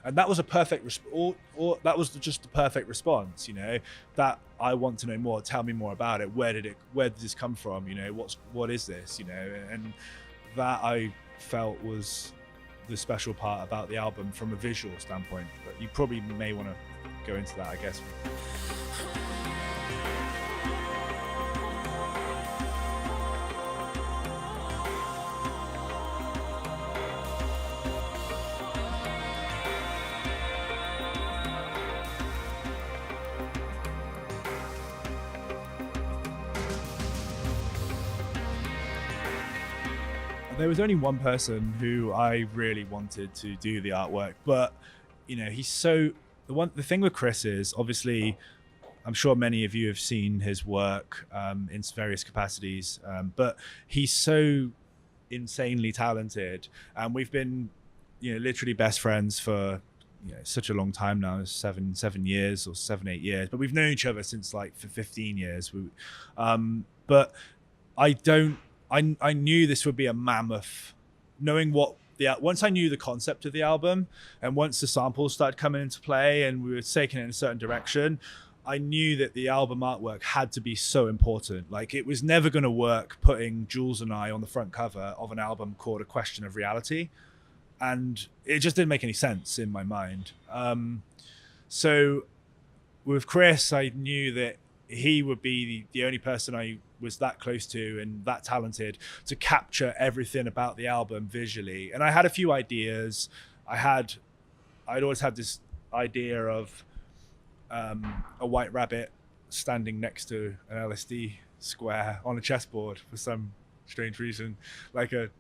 And that was a perfect that was just the perfect response, that I want to know more, tell me more about it. Where did this come from? What is this? And that I felt was the special part about the album from a visual standpoint. But you probably may want to go into that, I guess. There was only one person who I really wanted to do the artwork, but he's so the thing with Chris is, obviously, I'm sure many of you have seen his work in various capacities, but he's so insanely talented, and we've been literally best friends for such a long time now, 7 years or 7-8 years, but we've known each other since like for 15 years. But I knew this would be a mammoth, knowing what once I knew the concept of the album, and once the samples started coming into play and we were taking it in a certain direction, I knew that the album artwork had to be so important. Like, it was never going to work putting Jules and I on the front cover of an album called A Question of Reality. And it just didn't make any sense in my mind. So with Chris, I knew that he would be the only person I was that close to and that talented to capture everything about the album visually. And I had a few ideas. I'd always had this idea of a white rabbit standing next to an LSD square on a chessboard for some strange reason, like a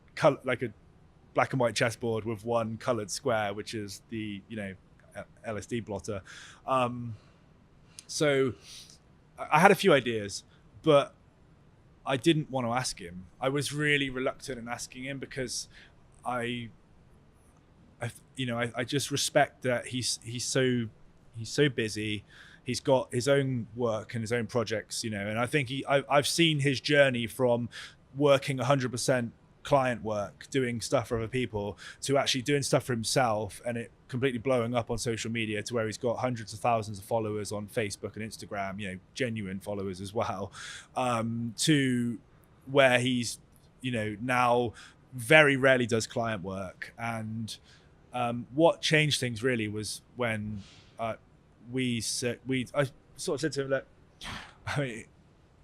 black and white chessboard with one colored square, which is the LSD blotter. So I had a few ideas, but I didn't want to ask him. I was really reluctant in asking him because I just respect that he's so busy. He's got his own work and his own projects, and I think I've seen his journey from working 100% client work, doing stuff for other people, to actually doing stuff for himself and it completely blowing up on social media to where he's got hundreds of thousands of followers on Facebook and Instagram, genuine followers as well, to where he's, now very rarely does client work. And what changed things really was when I sort of said to him that,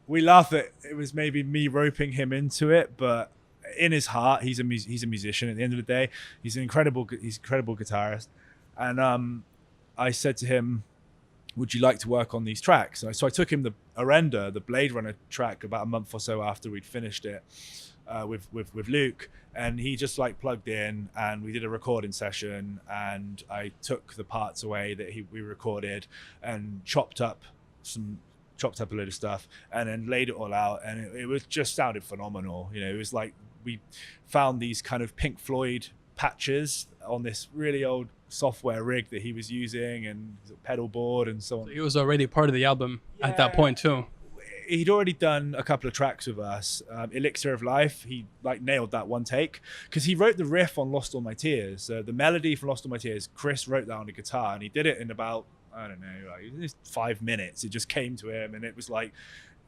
we laugh at it was maybe me roping him into it, but in his heart, he's a musician. At the end of the day, he's an incredible guitarist. And I said to him, would you like to work on these tracks? So I took him the Arenda, the Blade Runner track, about a month or so after we'd finished it with Luke, and he just plugged in and we did a recording session, and I took the parts away that we recorded and chopped up a load of stuff and then laid it all out, and it was just sounded phenomenal. It was like we found these kind of Pink Floyd patches on this really old software rig that he was using, and pedal board and so on. So he was already part of the album at that point too. He'd already done a couple of tracks with us. Elixir of Life, he nailed that one take, because he wrote the riff on Lost All My Tears. The melody for Lost All My Tears, Chris wrote that on the guitar, and he did it in about, I don't know, 5 minutes. It just came to him, and it was like,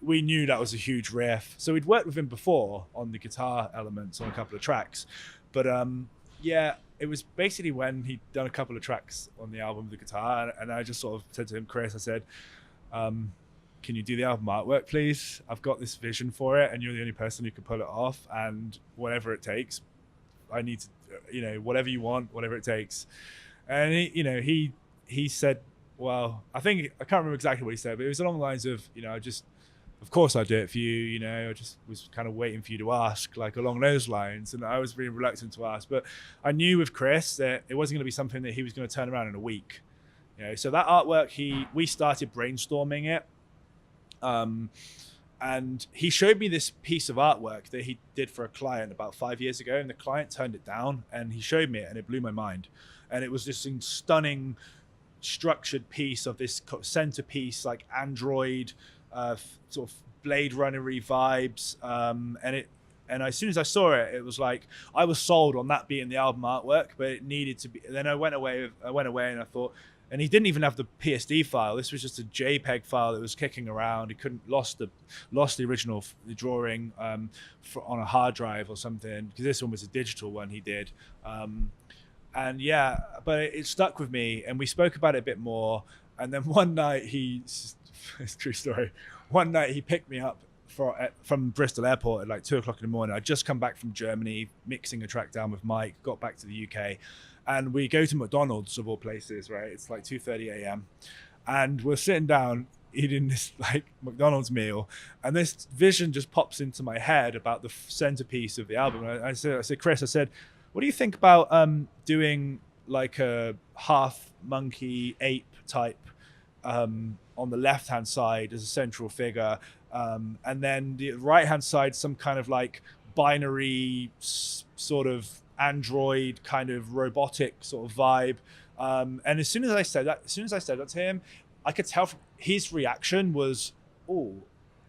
we knew that was a huge riff. So we'd worked with him before on the guitar elements on a couple of tracks. But it was basically when he'd done a couple of tracks on the album with the guitar, and I just sort of said to him, Chris, I said, can you do the album artwork, please? I've got this vision for it, and you're the only person who can pull it off, and whatever it takes, I need to, whatever you want, whatever it takes. And he said, well, I can't remember exactly what he said, but it was along the lines of, of course I'll do it for you, I just was kind of waiting for you to ask, along those lines. And I was really reluctant to ask, but I knew with Chris that it wasn't going to be something that he was going to turn around in a week. So that artwork, we started brainstorming it. And he showed me this piece of artwork that he did for a client about 5 years ago, and the client turned it down, and he showed me it, and it blew my mind. And it was this stunning structured piece of this centerpiece, like Android, sort of Blade Runner-y vibes. And as soon as I saw it, it was like, I was sold on that being the album artwork, but it needed to be. And then I went away and I thought, and he didn't even have the PSD file. This was just a JPEG file that was kicking around. He lost the original drawing on a hard drive or something, because this one was a digital one he did. And but it stuck with me, and we spoke about it a bit more. And then one night it's a true story. One night he picked me up from Bristol Airport at 2:00 in the morning. I'd just come back from Germany, mixing a track down with Mike, got back to the UK. And we go to McDonald's, of all places, right? It's 2:30 a.m. And we're sitting down eating this McDonald's meal. And this vision just pops into my head about the centerpiece of the album. I said, Chris, what do you think about doing a half monkey ape type on the left-hand side as a central figure? And then the right-hand side, some kind of binary sort of Android kind of robotic sort of vibe. And as soon as I said that to him, I could tell from his reaction was, oh,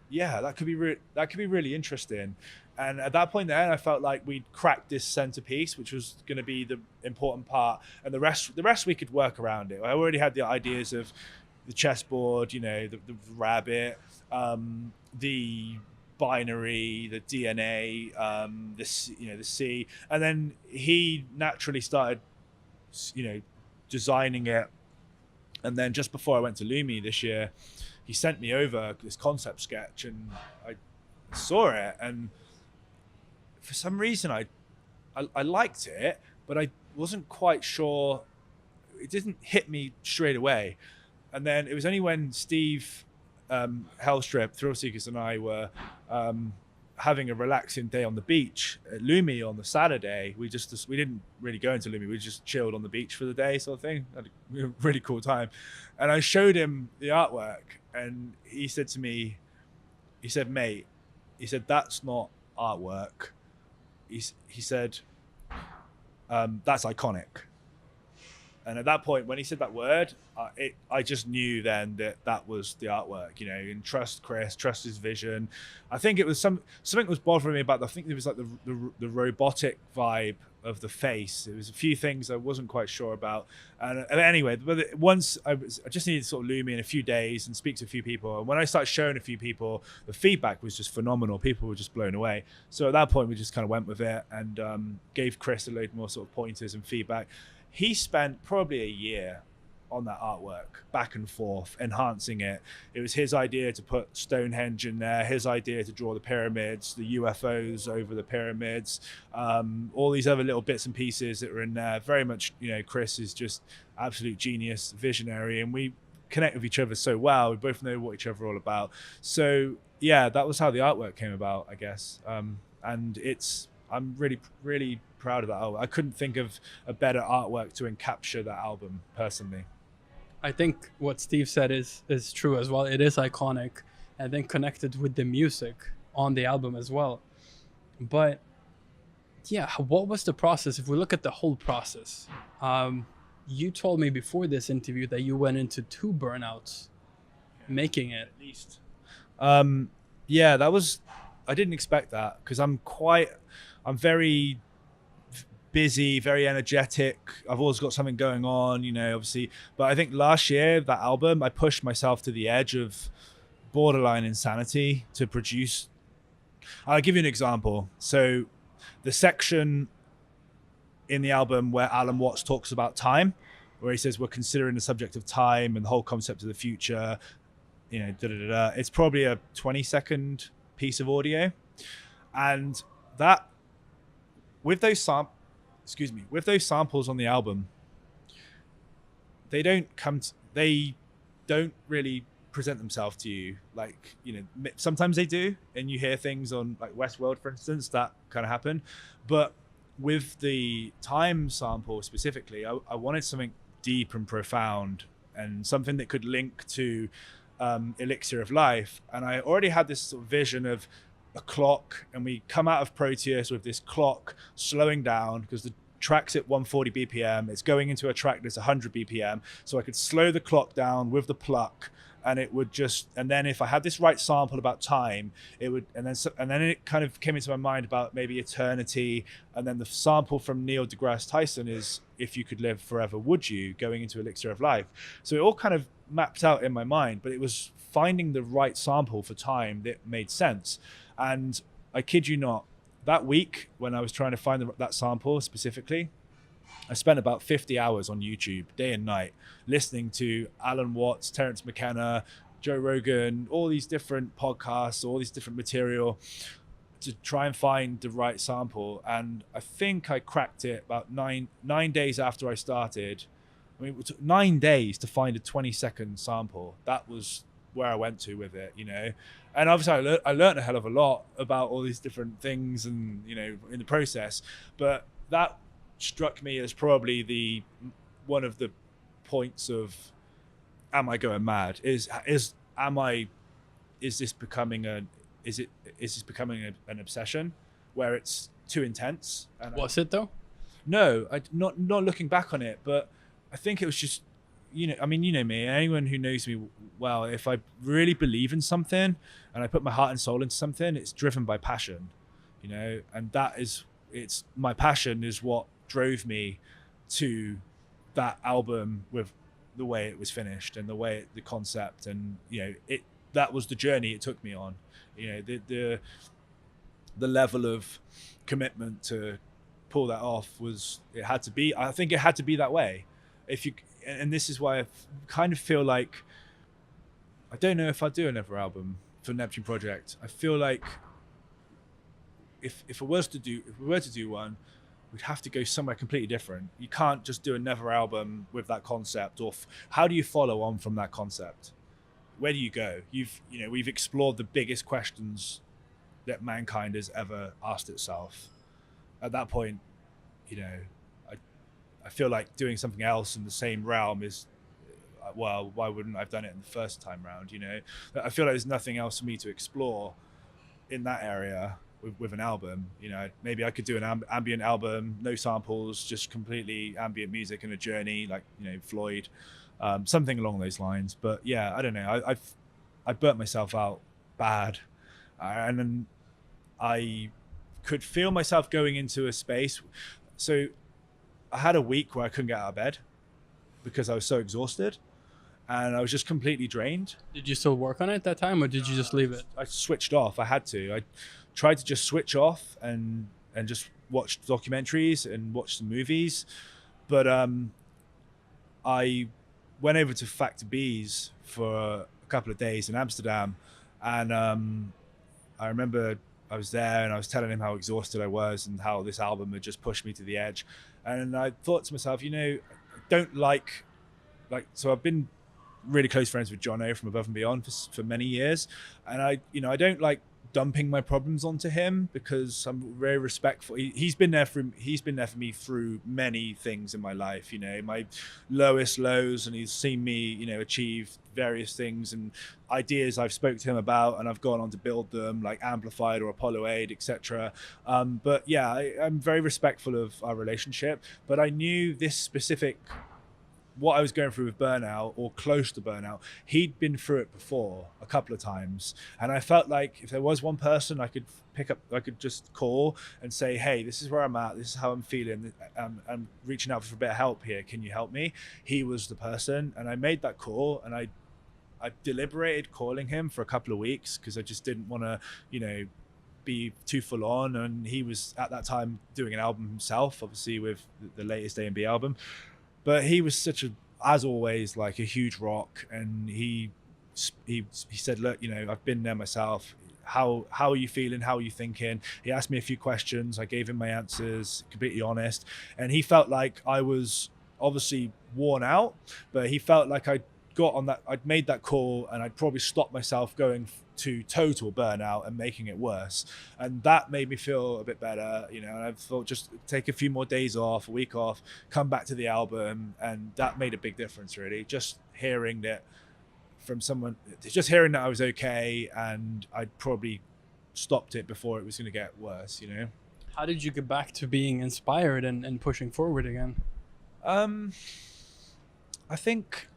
yeah, that could be really interesting. And at that point then I felt like we'd cracked this centerpiece, which was going to be the important part, and the rest we could work around it. I already had the ideas of the chessboard, you know, the rabbit, the binary, the DNA, the C, and then he naturally started, you know, designing it. And then just before I went to Lumi this year, he sent me over this concept sketch, and I saw it, and for some reason I liked it, but I wasn't quite sure. It didn't hit me straight away. And then it was only when Steve Hellstrip, Thrill Seekers, and I were having a relaxing day on the beach at Lumi on the Saturday. We didn't really go into Lumi. We just chilled on the beach for the day, sort of thing. Had a really cool time. And I showed him the artwork, and he said to me, he said, "Mate," he said, "that's not artwork." He said, "That's iconic." And at that point, when he said that word, I just knew then that was the artwork, you know, and trust Chris, trust his vision. I think it was something was bothering me about, I think it was like the robotic vibe of the face. It was a few things I wasn't quite sure about. And anyway, but once I just needed to sort of Lumi in a few days and speak to a few people. And when I started showing a few people, the feedback was just phenomenal. People were just blown away. So at that point, we just kind of went with it and gave Chris a load more sort of pointers and feedback. He spent probably a year on that artwork, back and forth, enhancing it. It was his idea to put Stonehenge in there, his idea to draw the pyramids, the UFOs over the pyramids, all these other little bits and pieces that were in there. Very much, you know, Chris is just absolute genius, visionary, and we connect with each other so well. We both know what each other are all about. So yeah, that was how the artwork came about, I guess. And I'm really, really proud of that album. I couldn't think of a better artwork to encapture that album personally. I think what Steve said is true as well. It is iconic, and then connected with the music on the album as well. But yeah, what was the process? If we look at the whole process, you told me before this interview that you went into 2 burnouts making it. At least. Yeah, I didn't expect that, because I'm very busy, very energetic. I've always got something going on, you know, obviously. But I think last year, that album, I pushed myself to the edge of borderline insanity to produce. I'll give you an example. So the section in the album where Alan Watts talks about time, where he says we're considering the subject of time and the whole concept of the future, you know, it's probably a 20-second piece of audio. And that, with those samples on the album, they don't really present themselves to you. Like, you know, sometimes they do, and you hear things on like Westworld, for instance, that kind of happen. But with the time sample specifically, I wanted something deep and profound, and something that could link to Elixir of Life. And I already had this sort of vision of a clock, and we come out of Proteus with this clock slowing down, because the track's at 140 BPM. It's going into a track that's 100 BPM. So I could slow the clock down with the pluck, and it would just, and then if I had this right sample about time, it would, and then it kind of came into my mind about maybe eternity. And then the sample from Neil deGrasse Tyson is, if you could live forever, would you, going into Elixir of Life. So it all kind of mapped out in my mind, but it was finding the right sample for time that made sense. And I kid you not, that week when I was trying to find that sample specifically, I spent about 50 hours on YouTube, day and night, listening to Alan Watts, Terence McKenna, Joe Rogan, all these different podcasts, all these different material to try and find the right sample. And I think I cracked it about nine days after I started. I mean, it took 9 days to find a 20-second sample. That was where I went to with it, you know. And obviously I learned a hell of a lot about all these different things, and, you know, in the process. But that struck me as probably one of the points of, am I going mad? Is this becoming an obsession where it's too intense? And Was it though? No, not looking back on it, but I think it was just, you know, I mean, you know me, anyone who knows me well, if I really believe in something and I put my heart and soul into something, it's driven by passion. you know, and it's my passion is what drove me to that album with the way it was finished and the concept, and you know, that was the journey it took me on. You know, the level of commitment to pull that off I think it had to be that way. And this is why I kind of feel like I don't know if I'd do another album for Neptune Project. I feel like if we were to do one, we'd have to go somewhere completely different. You can't just do another album with that concept, or how do you follow on from that concept? Where do you go? We've explored the biggest questions that mankind has ever asked itself. At that point, you know, I feel like doing something else in the same realm is, well, why wouldn't I have done it in the first time round? You know, I feel like there's nothing else for me to explore in that area with an album. You know, maybe I could do an ambient album, no samples, just completely ambient music and a journey, like, you know, Floyd, something along those lines. But yeah, I don't know. I burnt myself out bad, and then I could feel myself going into a space. So I had a week where I couldn't get out of bed because I was so exhausted and I was just completely drained. Did you still work on it at that time, or did you just leave it? I switched off. I had to. I tried to just switch off and just watch documentaries and watch some movies. But I went over to Factor B's for a couple of days in Amsterdam, and I remember I was there and I was telling him how exhausted I was and how this album had just pushed me to the edge. And I thought to myself, you know, I don't like, so I've been really close friends with Jono from Above and Beyond for many years. And I don't like dumping my problems onto him because I'm very respectful. He's been there for me through many things in my life, you know, my lowest lows, and he's seen me, you know, achieve various things and ideas I've spoke to him about, and I've gone on to build them, like Amplified or Apollo 8, etc. But yeah, I'm very respectful of our relationship, but I knew this specific, what I was going through with Burnout, or close to Burnout, he'd been through it before a couple of times. And I felt like if there was one person I could pick up, I could just call and say, hey, this is where I'm at, this is how I'm feeling, I'm reaching out for a bit of help here, can you help me? He was the person, and I made that call, and I deliberated calling him for a couple of weeks because I just didn't want to, you know, be too full on. And he was at that time doing an album himself, obviously with the latest A&B album. But he was as always, like a huge rock. And he said, look, you know, I've been there myself. How are you feeling? How are you thinking? He asked me a few questions. I gave him my answers, completely honest. And he felt like I was obviously worn out, but he felt like I'd made that call, and I'd probably stopped myself going to total burnout and making it worse. And that made me feel a bit better, you know. And I thought, just take a few more days off, a week off, come back to the album. And that made a big difference, really. Just hearing that from someone, just hearing that I was okay, and I'd probably stopped it before it was going to get worse, you know. How did you get back to being inspired and pushing forward again? I think,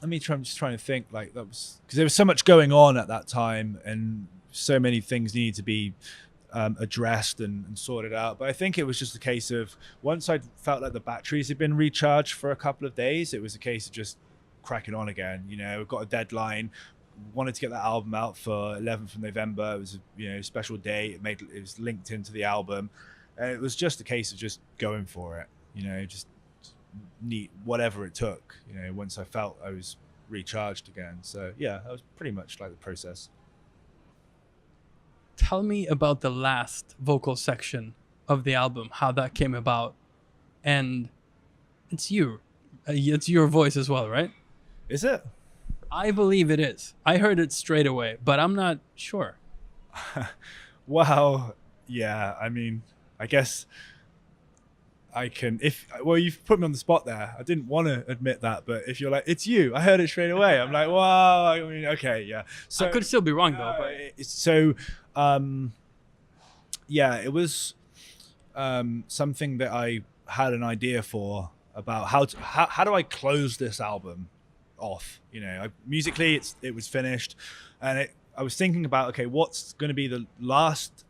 I'm just trying to think, like, that was because there was so much going on at that time and so many things needed to be addressed and sorted out. But I think it was just a case of, once I felt like the batteries had been recharged for a couple of days, it was a case of just cracking on again. You know, got a deadline, wanted to get that album out for 11th of November. It was a, you know, special day. It was linked into the album, and it was just a case of just going for it. You know, just neat, whatever it took, you know, once I felt I was recharged again. So yeah, that was pretty much like the process. Tell me about the last vocal section of the album, how that came about. And it's your voice as well, right? Is it? I believe it is. I heard it straight away, but I'm not sure. Wow. Yeah, I mean, I guess I can, you've put me on the spot there. I didn't want to admit that, but if you're like, it's you, I heard it straight away. I'm like, wow, I mean, okay, yeah. So I could still be wrong though. Yeah, it was something that I had an idea for, about how do I close this album off? You know, musically it was finished, and I was thinking about, okay, what's going to be the last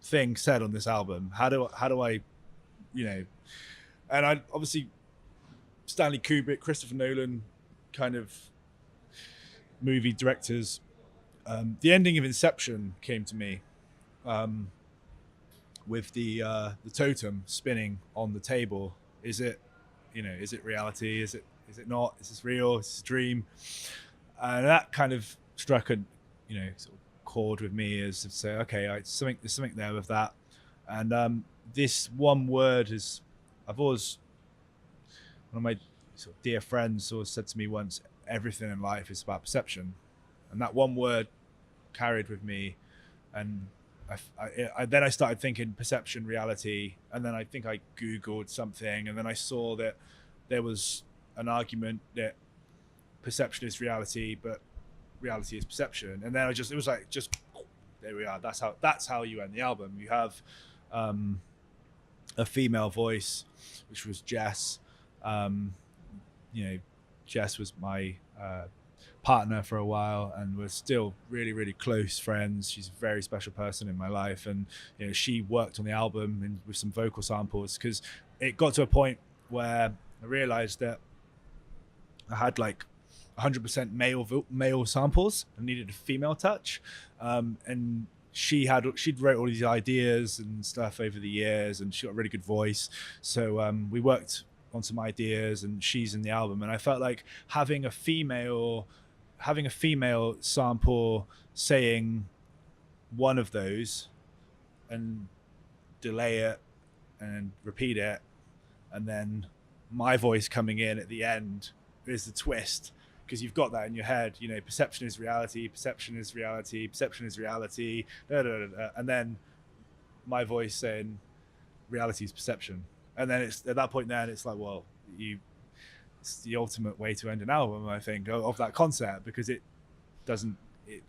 thing said on this album? How do I, you know, and I obviously Stanley Kubrick, Christopher Nolan, kind of movie directors. The ending of Inception came to me, with the totem spinning on the table. Is it, is it reality? Is it not? Is this real? Is this a dream? And that kind of struck a, sort of chord with me, as to say, okay, there's something there with that. And this one word is, I've always, one of my sort of dear friends always said to me once, everything in life is about perception. And that one word carried with me. And then I started thinking perception, reality. And then I think I Googled something, and then I saw that there was an argument that perception is reality, but reality is perception. And then it was like, just there we are. That's how you end the album. You have a female voice, which was Jess. Jess was my partner for a while, and we're still really, really close friends. She's a very special person in my life, and she worked on the album and with some vocal samples, because it got to a point where I realized that I had like 100% male samples and needed a female touch, and she'd wrote all these ideas and stuff over the years, and she got a really good voice. So we worked on some ideas, and she's in the album, and I felt like having a female sample saying one of those and delay it and repeat it, and then my voice coming in at the end is the twist, because you've got that in your head, perception is reality, perception is reality, perception is reality, da, da, da, da, and then my voice saying reality is perception. And then it's at that point, then it's like, well, it's the ultimate way to end an album, I think, of that concept, because it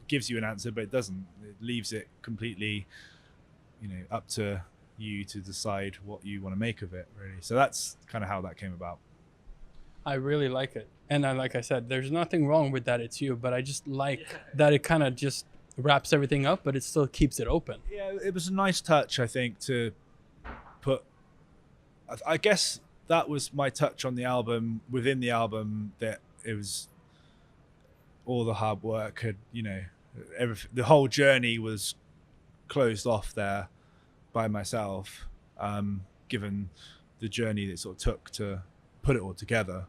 gives you an answer, but it leaves it completely, up to you to decide what you want to make of it, really. So that's kind of how that came about. I really like it. And like I said, there's nothing wrong with that. It's you, but I just like that it kind of just wraps everything up, but it still keeps it open. Yeah, it was a nice touch, I think, to put, I guess that was my touch on the album, within the album, that it was all the hard work had, the whole journey was closed off there by myself, given the journey that it sort of took to put it all together.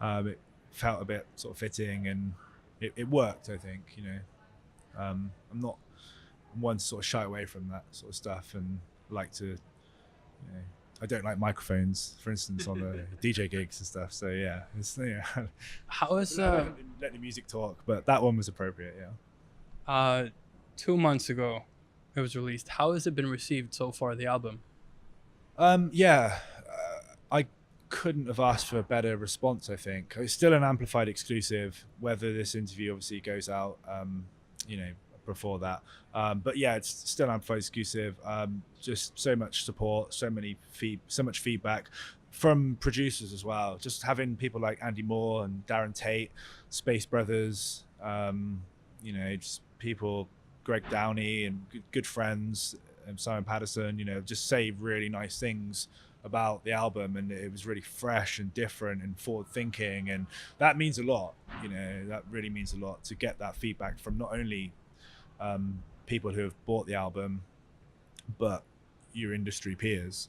It felt a bit sort of fitting, and it worked, I think. I'm one to sort of shy away from that sort of stuff, and like to, I don't like microphones, for instance, on the DJ gigs and stuff. So yeah, How is let the music talk, but that one was appropriate. Yeah. 2 months ago, it was released. How has it been received so far, the album? I couldn't have asked for a better response, I think. It's still an Amplified exclusive, whether this interview obviously goes out, before that. But yeah, it's still Amplified exclusive. Just so much support, so much feedback from producers as well. Just having people like Andy Moore and Darren Tate, Space Brothers, just people, Greg Downey, and good friends, and Simon Patterson, just say really nice things about the album, and it was really fresh and different and forward thinking, and that means a lot. That really means a lot to get that feedback from not only people who have bought the album, but your industry peers.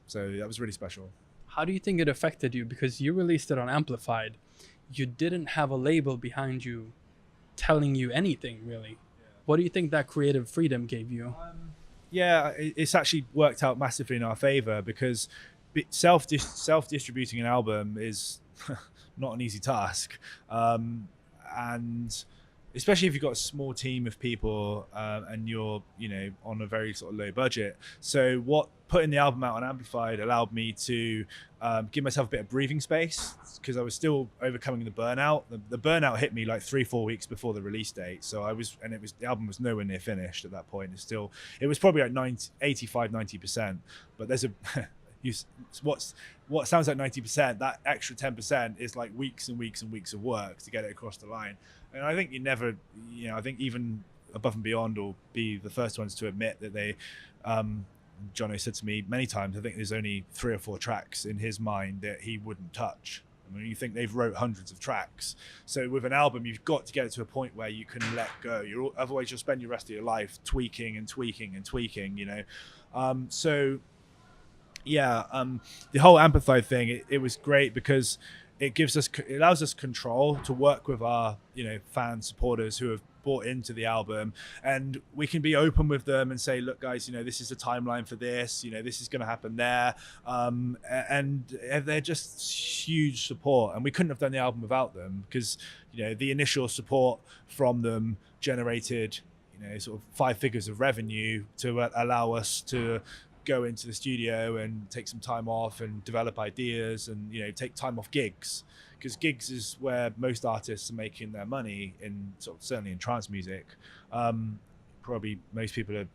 So that was really special. How do you think it affected you? Because you released it on Amplified. You didn't have a label behind you telling you anything, really. Yeah. What do you think that creative freedom gave you? It's actually worked out massively in our favor, because self-distributing an album is not an easy task. And especially if you've got a small team of people, and you're, on a very sort of low budget. So putting the album out on Amplified allowed me to give myself a bit of breathing space, because I was still overcoming the burnout. The burnout hit me like 3-4 weeks before the release date. So the album was nowhere near finished at that point. It was probably like 85-90%, but there's what sounds like 90%, that extra 10% is like weeks and weeks and weeks of work to get it across the line. And I think I think even Above and Beyond will be the first ones to admit that they, Jono said to me many times, I think there's only 3 or 4 tracks in his mind that he wouldn't touch. I mean, you think they've wrote hundreds of tracks. So with an album, you've got to get it to a point where you can let go. Otherwise you'll spend your rest of your life tweaking and tweaking and tweaking, you know? The whole Amplified thing, it was great because it allows us control to work with our, you know, fan supporters who have bought into the album, and we can be open with them and say, look guys, you know, this is the timeline for this, you know, this is going to happen there, and they're just huge support, and we couldn't have done the album without them, because, you know, the initial support from them generated, you know, sort of 5 figures of revenue to allow us to go into the studio and take some time off and develop ideas, and, you know, take time off gigs, because gigs is where most artists are making their money, in sort of, certainly in trance music. Probably most people are,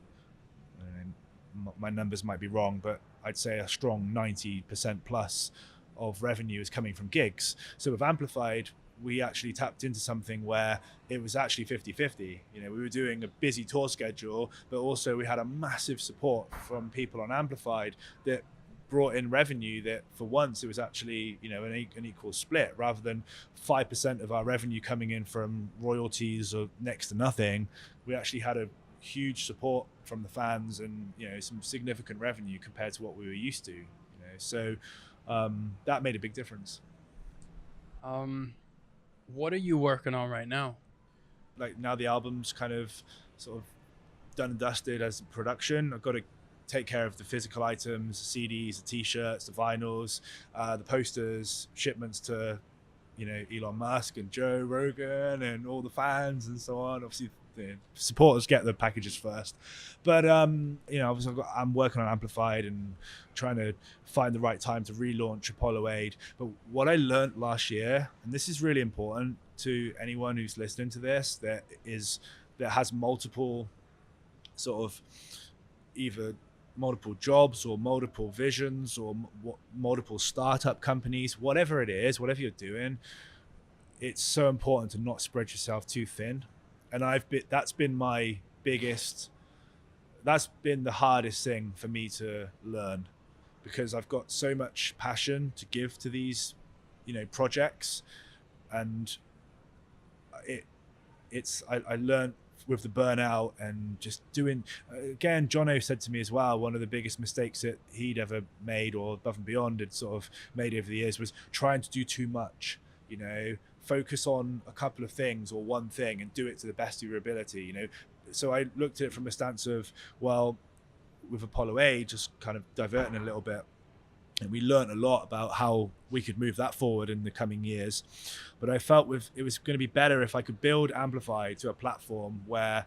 my numbers might be wrong, but I'd say a strong 90% plus of revenue is coming from gigs. So with Amplified, we actually tapped into something where it was actually 50-50. You know, we were doing a busy tour schedule, but also we had a massive support from people on Amplified that brought in revenue that for once it was actually, you know, an equal split, rather than 5% of our revenue coming in from royalties or next to nothing. We actually had a huge support from the fans, and, you know, some significant revenue compared to what we were used to, you know. So that made a big difference. What are you working on right now? Like, now the album's kind of sort of done and dusted as production. I've got to take care of the physical items, the CDs, the t-shirts, the vinyls, the posters, shipments to, you know, Elon Musk and Joe Rogan and all the fans and so on. Obviously, the supporters get the packages first, but you know, obviously I'm working on Amplified and trying to find the right time to relaunch Apollo 8. But what I learned last year, and this is really important to anyone who's listening to this, that has multiple sort of either multiple jobs or multiple visions or multiple startup companies, whatever it is, whatever you're doing, it's so important to not spread yourself too thin. And that's been the hardest thing for me to learn, because I've got so much passion to give to these, you know, projects. And I learned with the Burnout and just doing, again, Jono said to me as well, one of the biggest mistakes that he'd ever made, or Above and Beyond had sort of made over the years, was trying to do too much. You know, focus on a couple of things or one thing and do it to the best of your ability, you know. So I looked at it from a stance of, well, with Apollo 8, just kind of diverting a little bit, and we learned a lot about how we could move that forward in the coming years. But I felt it was going to be better if I could build Amplify to a platform where,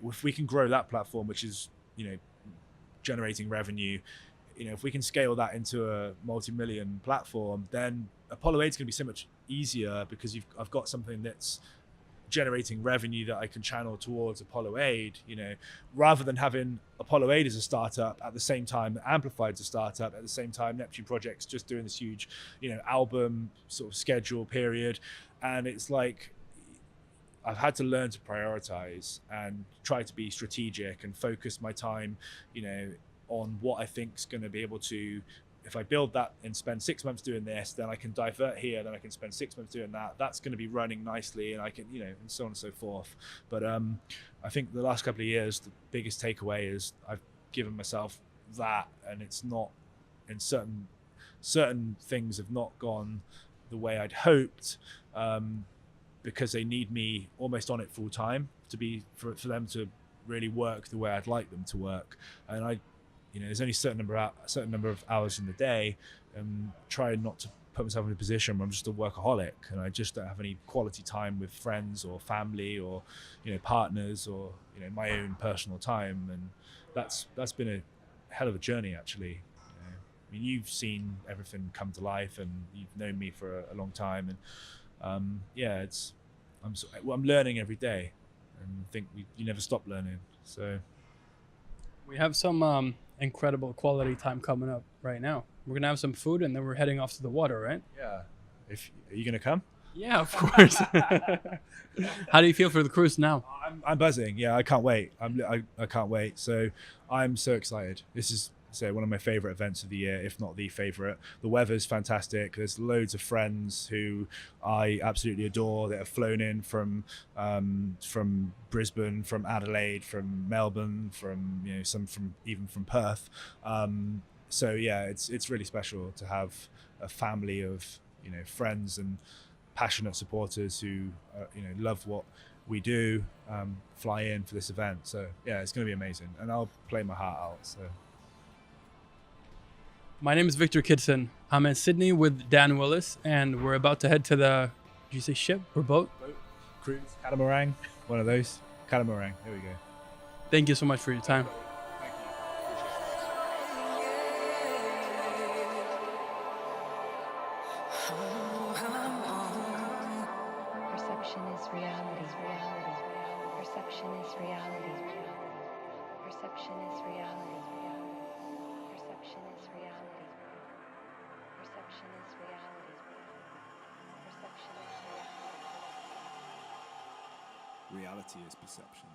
if we can grow that platform, which is, you know, generating revenue, you know, if we can scale that into a multi-million platform, then Apollo 8 is going to be so much easier, because I've got something that's generating revenue that I can channel towards Apollo 8, you know, rather than having Apollo 8 as a startup at the same time that Amplified's a startup, at the same time Neptune Project's just doing this huge, you know, album sort of schedule period. And it's like, I've had to learn to prioritize and try to be strategic and focus my time, you know, on what I think is going to be able to, if I build that and spend 6 months doing this, then I can divert here, then I can spend 6 months doing that. That's going to be running nicely, and I can, you know, and so on and so forth. But I think the last couple of years, the biggest takeaway is I've given myself that, and it's not, in certain things have not gone the way I'd hoped, because they need me almost on it full time for them to really work the way I'd like them to work. And you know, there's only a certain number of hours in the day, and try not to put myself in a position where I'm just a workaholic and I just don't have any quality time with friends or family or, you know, partners, or, you know, my own personal time. And that's been a hell of a journey, actually. You know, I mean, you've seen everything come to life, and you've known me for a long time, and yeah, I'm learning every day, and I think you never stop learning. So we have some incredible quality time coming up right now. We're gonna have some food, and then we're heading off to the water, right? Yeah. Are you gonna come? Yeah, of course. How do you feel for the cruise now? I'm buzzing. Yeah, I can't wait. I can't wait. So I'm so excited. This is one of my favorite events of the year, if not the favorite. The weather's fantastic. There's loads of friends who I absolutely adore that have flown in from Brisbane, from Adelaide, from Melbourne, from some from even from Perth. So yeah, it's really special to have a family of friends and passionate supporters who love what we do, fly in for this event. So yeah, it's going to be amazing, and I'll play my heart out. So My name is Viktor Kidson. I'm in Sydney with Dan Willis, and we're about to head to the, did you say ship or boat? Cruise, catamaran, one of those. Catamaran, there we go. Thank you so much for your time. Perception is reality. Perception is reality. Perception is reality. Perception is reality. Perception is reality. Perception is reality. Reality is perception.